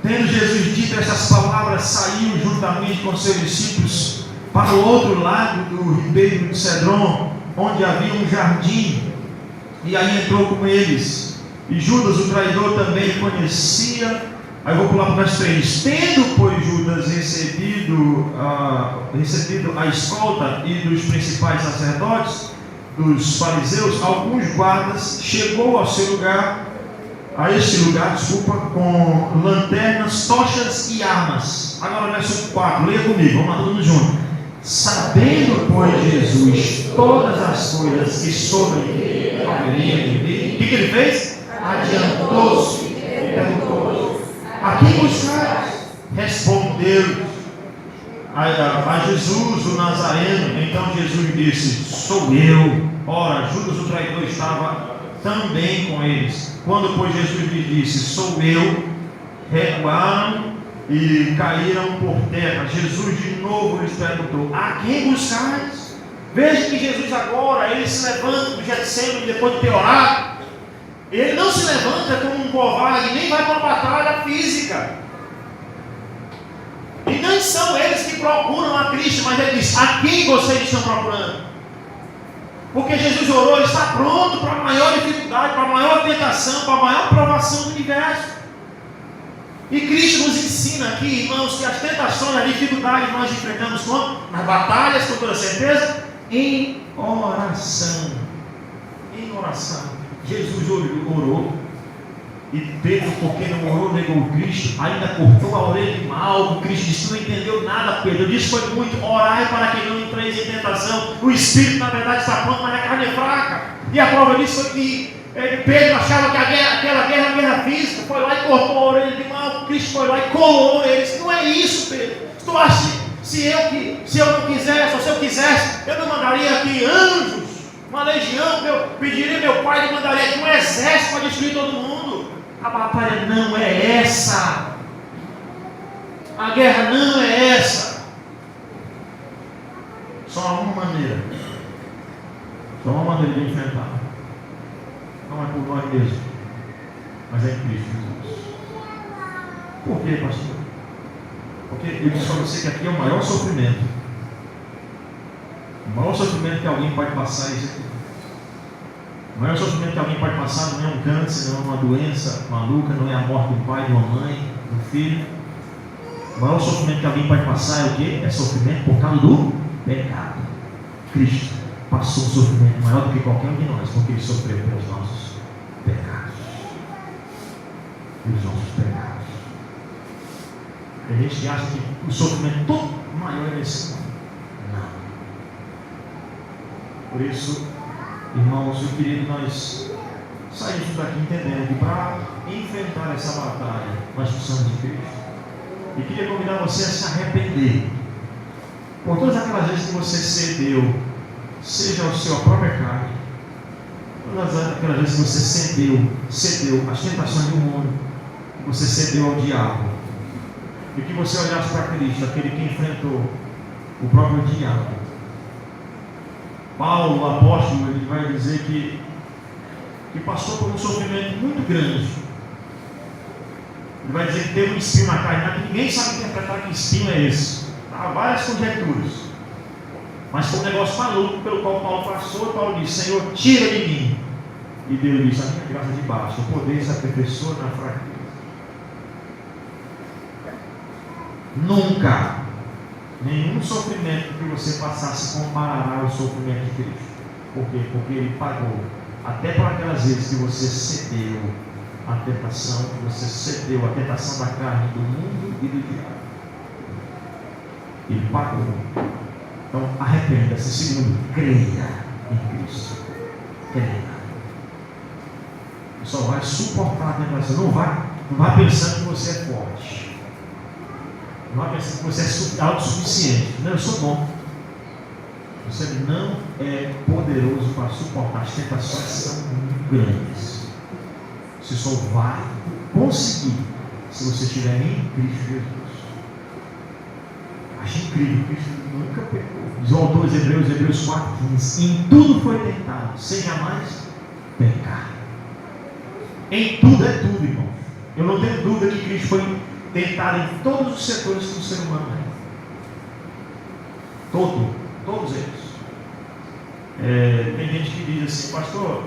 Tendo Jesus dito essas palavras, saiu juntamente com seus discípulos para o outro lado do ribeiro de Cedron, onde havia um jardim, E aí entrou com eles. E Judas, o traidor, também conhecia. Aí eu vou pular para o verso 3. Tendo, pois, Judas recebido a escolta e dos principais sacerdotes, dos fariseus, alguns guardas, chegou ao seu lugar, com lanternas, tochas e armas. Agora verso 4, leia comigo, vamos lá todo mundo junto. Sabendo, pois, Jesus todas as coisas que sobre ele haveriam de vir, o que ele fez? Adiantou-se e perguntou: a quem buscais? Respondeu a Jesus, o Nazareno. Então Jesus disse: sou eu. Ora, Judas, o traidor, estava também com eles. Quando, pois, Jesus lhe disse: sou eu, recuaram e caíram por terra. Jesus de novo lhes perguntou: a quem buscais? Veja que Jesus agora, ele se levanta do Getsemane depois de ter orado. Ele não se levanta como um covarde, nem vai para uma batalha física. E não são eles que procuram a Cristo, mas ele diz: a quem vocês estão procurando? Porque Jesus orou, ele está pronto para a maior dificuldade, para a maior tentação, para a maior provação do universo. E Cristo nos ensina aqui, irmãos, que as tentações, as dificuldades nós enfrentamos nas batalhas, com toda certeza, em oração. Em oração. Jesus orou, e Pedro, porque não orou, negou Cristo, ainda cortou a orelha de Malco. Cristo disse: não entendeu nada, Pedro. Disse: foi muito, orai para que não entreis em tentação. O Espírito, na verdade, está pronto, mas a carne é fraca. E a prova disso foi que Pedro achava que aquela guerra era uma guerra física, foi lá e cortou a orelha de Malco. Cristo foi lá e colou ele. Disse: não é isso, Pedro. Tu acha que se eu não quisesse, ou se eu quisesse, eu não mandaria aqui anjos, uma legião, eu pediria meu pai, ele mandaria aqui um exército para destruir todo mundo. A batalha não é essa. A guerra não é essa. Só há uma maneira. Só uma maneira de enfrentar. Não é por nós mesmos, mas é em Cristo Jesus. Por quê, pastor? Porque eu disse para você que aqui é o maior sofrimento. O maior sofrimento que alguém pode passar é isso aqui. O maior sofrimento que alguém pode passar não é um câncer, não é uma doença maluca, não é a morte do pai, de uma mãe, do filho. O maior sofrimento que alguém pode passar é o quê? É sofrimento por causa do pecado. Cristo passou um sofrimento maior do que qualquer um de nós, porque ele sofreu pelos nossos pecados. Pelos nossos pecados. A gente acha que o sofrimento todo maior é esse mundo. Não. Por isso, irmãos, eu queria que nós saíssemos daqui entendendo que para enfrentar essa batalha nós precisamos de Cristo. E queria convidar você a se arrepender por todas aquelas vezes que você cedeu, seja ao seu própria carne, todas aquelas vezes que você cedeu às tentações do mundo, que você cedeu ao diabo, e que você olhasse para Cristo, aquele que enfrentou o próprio diabo. Paulo, o apóstolo, ele vai dizer que passou por um sofrimento muito grande. Ele vai dizer que teve um espinho na carne, mas ninguém sabe interpretar que espinho é esse. Há várias conjecturas. Mas foi um negócio maluco pelo qual Paulo passou, e Paulo disse: Senhor, tira de mim. E Deus disse: a minha graça de baixo, o poder se aperfeiçoa na fraqueza. Nunca nenhum sofrimento que você passar se comparará ao sofrimento de Cristo. Por quê? Porque Ele pagou até por aquelas vezes que você cedeu à tentação, que você cedeu à tentação da carne, do mundo e do diabo. Ele pagou. Então arrependa-se. Segundo, creia em Cristo. Creia. Só vai suportar a tentação. Não vai pensando que você é forte. Não vai pensando que você é autossuficiente. Não, eu sou bom. Você não é poderoso para suportar. As tentações são muito grandes. Você só vai conseguir se você estiver em Cristo Jesus. Acho incrível, Cristo nunca pecou. Diz o autor dos Hebreus 4,15: em tudo foi tentado, sem jamais pecar. Em tudo é tudo, irmão. Eu não tenho dúvida que Cristo foi tentado em todos os setores que o ser humano é. Todos eles. Tem gente que diz assim: pastor,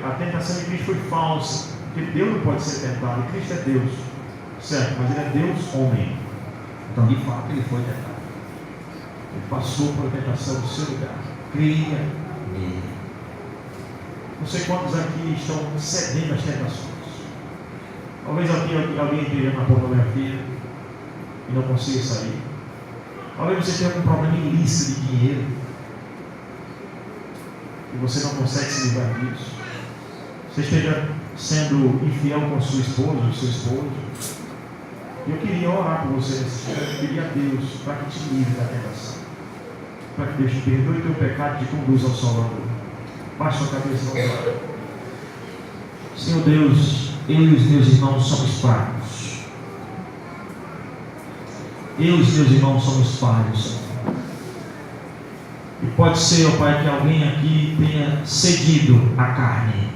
a tentação de Cristo foi falsa, porque Deus não pode ser tentado, e Cristo é Deus, certo? Mas ele é Deus homem, então de fato ele foi tentado, ele passou por a tentação do seu lugar. Creia nele. Não sei quantos aqui estão cedendo às tentações. Talvez alguém esteja na pornografia e não consiga sair. Talvez você tenha algum problema ilícito de dinheiro e você não consegue se livrar disso. Você esteja sendo infiel com sua esposa ou seu esposo. E eu queria orar por você nesse dia. Eu queria a Deus para que te livre da tentação, para que Deus te perdoe o teu pecado e te conduza ao Salvador. Baixe sua cabeça, vamos orar. Senhor Deus, eu e os meus irmãos somos fracos. Eu e os meus irmãos somos falhos, Senhor. E pode ser, ó Pai, que alguém aqui tenha cedido à carne.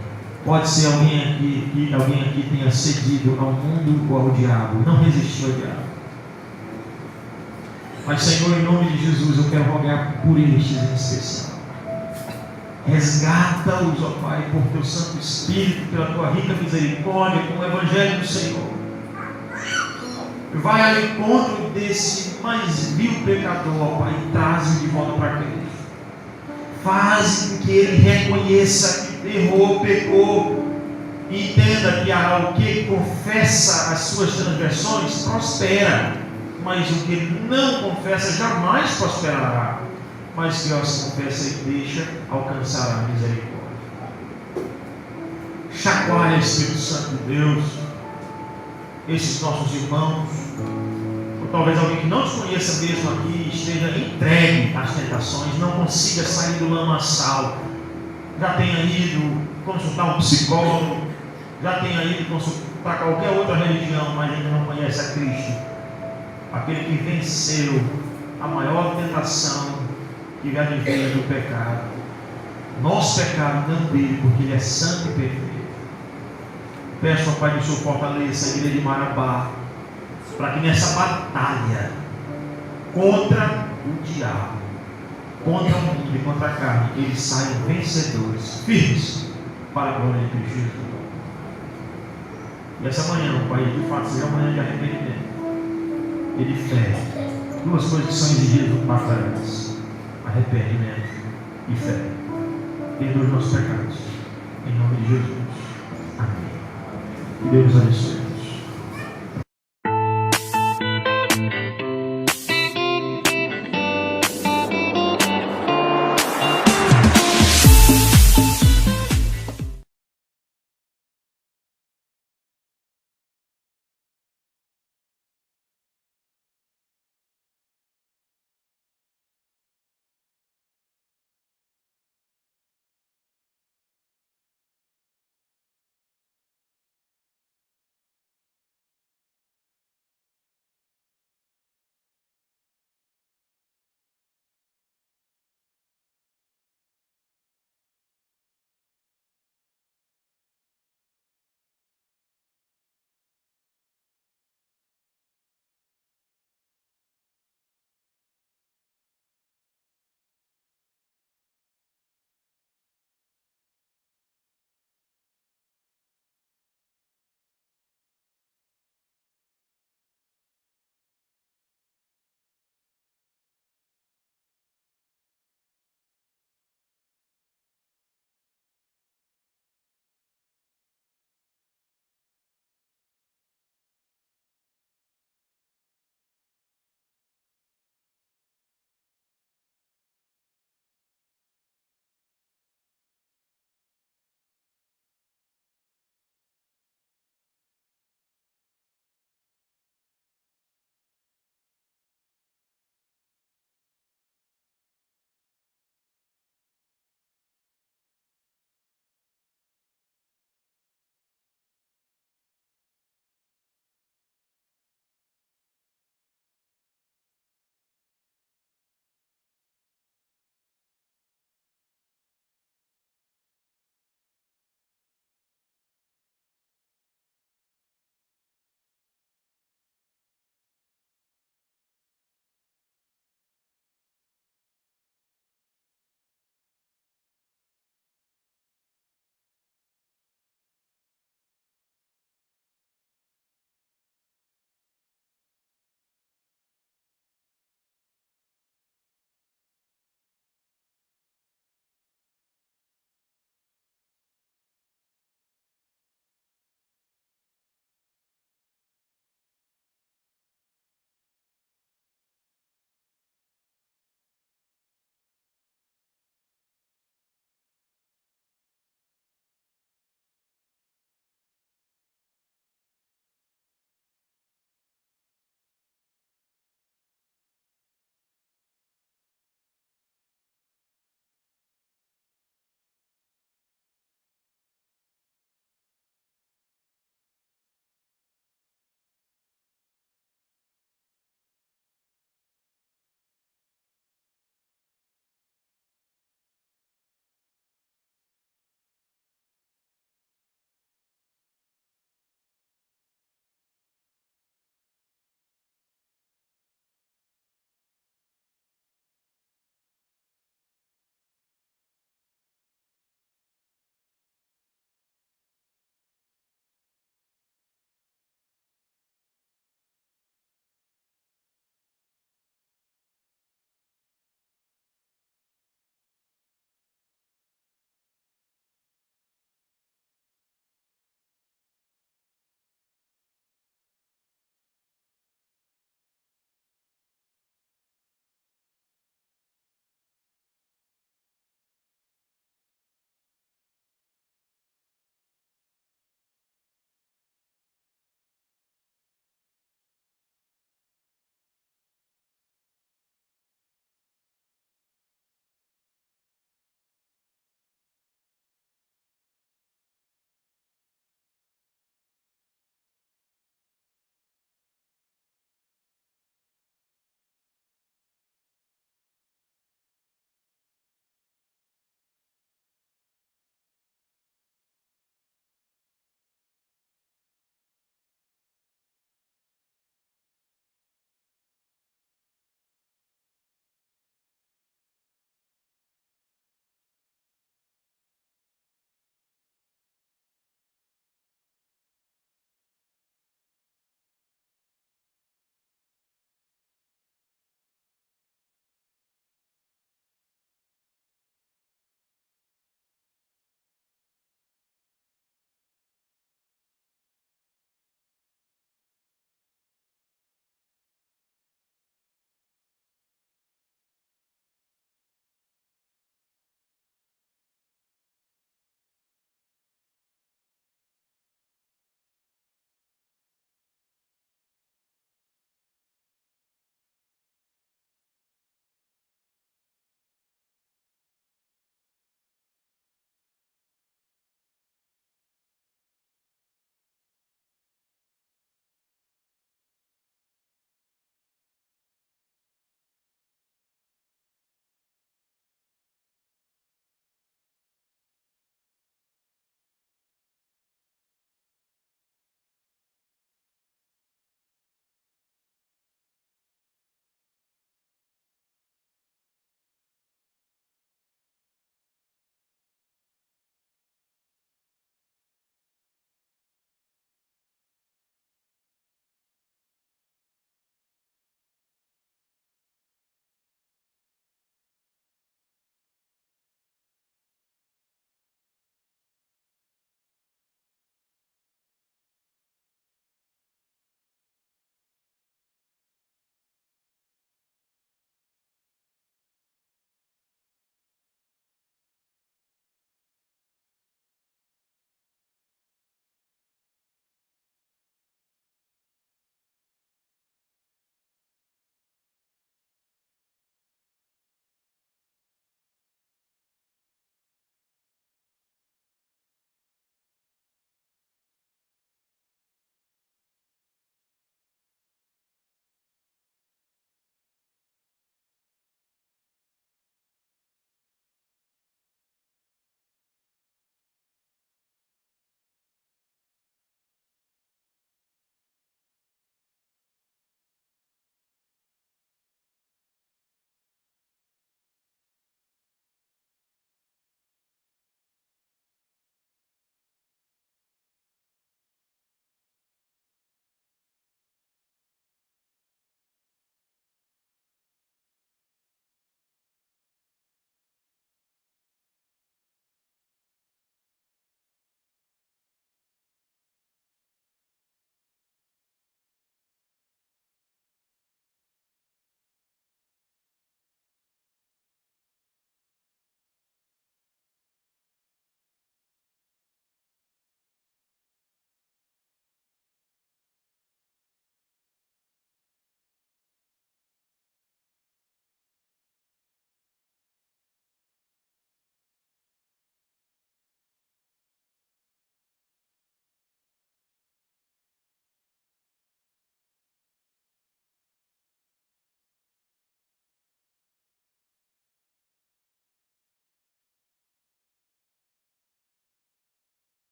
Pode ser alguém aqui tenha cedido ao mundo ou ao diabo, não resistiu ao diabo. Mas, Senhor, em nome de Jesus, eu quero rogar por estes em especial. Resgata-os, ó Pai, por teu Santo Espírito, pela tua rica misericórdia, com o Evangelho do Senhor. Vai ao encontro desse mais vil pecador, ó Pai, e traz-o de volta para Cristo. Faz com que ele reconheça que errou, pecou, e entenda que o que confessa as suas transgressões prospera, mas o que ele não confessa jamais prosperará. Mas que se confessa e deixa, alcançará a misericórdia. Chacoalha, Espírito Santo de Deus, esses nossos irmãos, ou talvez alguém que não te conheça mesmo aqui, esteja entregue às tentações, não consiga sair do lamaçal, já tenha ido consultar um psicólogo, já tenha ido consultar qualquer outra religião, mas ainda não conhece a Cristo, aquele que venceu a maior tentação que lhe advém do pecado, nosso pecado, não dele, porque ele é santo e perfeito. Peço ao Pai que o Senhor fortaleça a igreja de Marabá, para que nessa batalha contra o diabo, contra o mundo e contra a carne, eles saiam vencedores, firmes, para a glória de Cristo Jesus. E essa manhã, Pai, de fato seja uma manhã de arrependimento e de fé. Duas coisas que são exigidas do patrão: arrependimento e fé. Perdoa os nossos pecados, em nome de Jesus. Amém. Que Deus abençoe.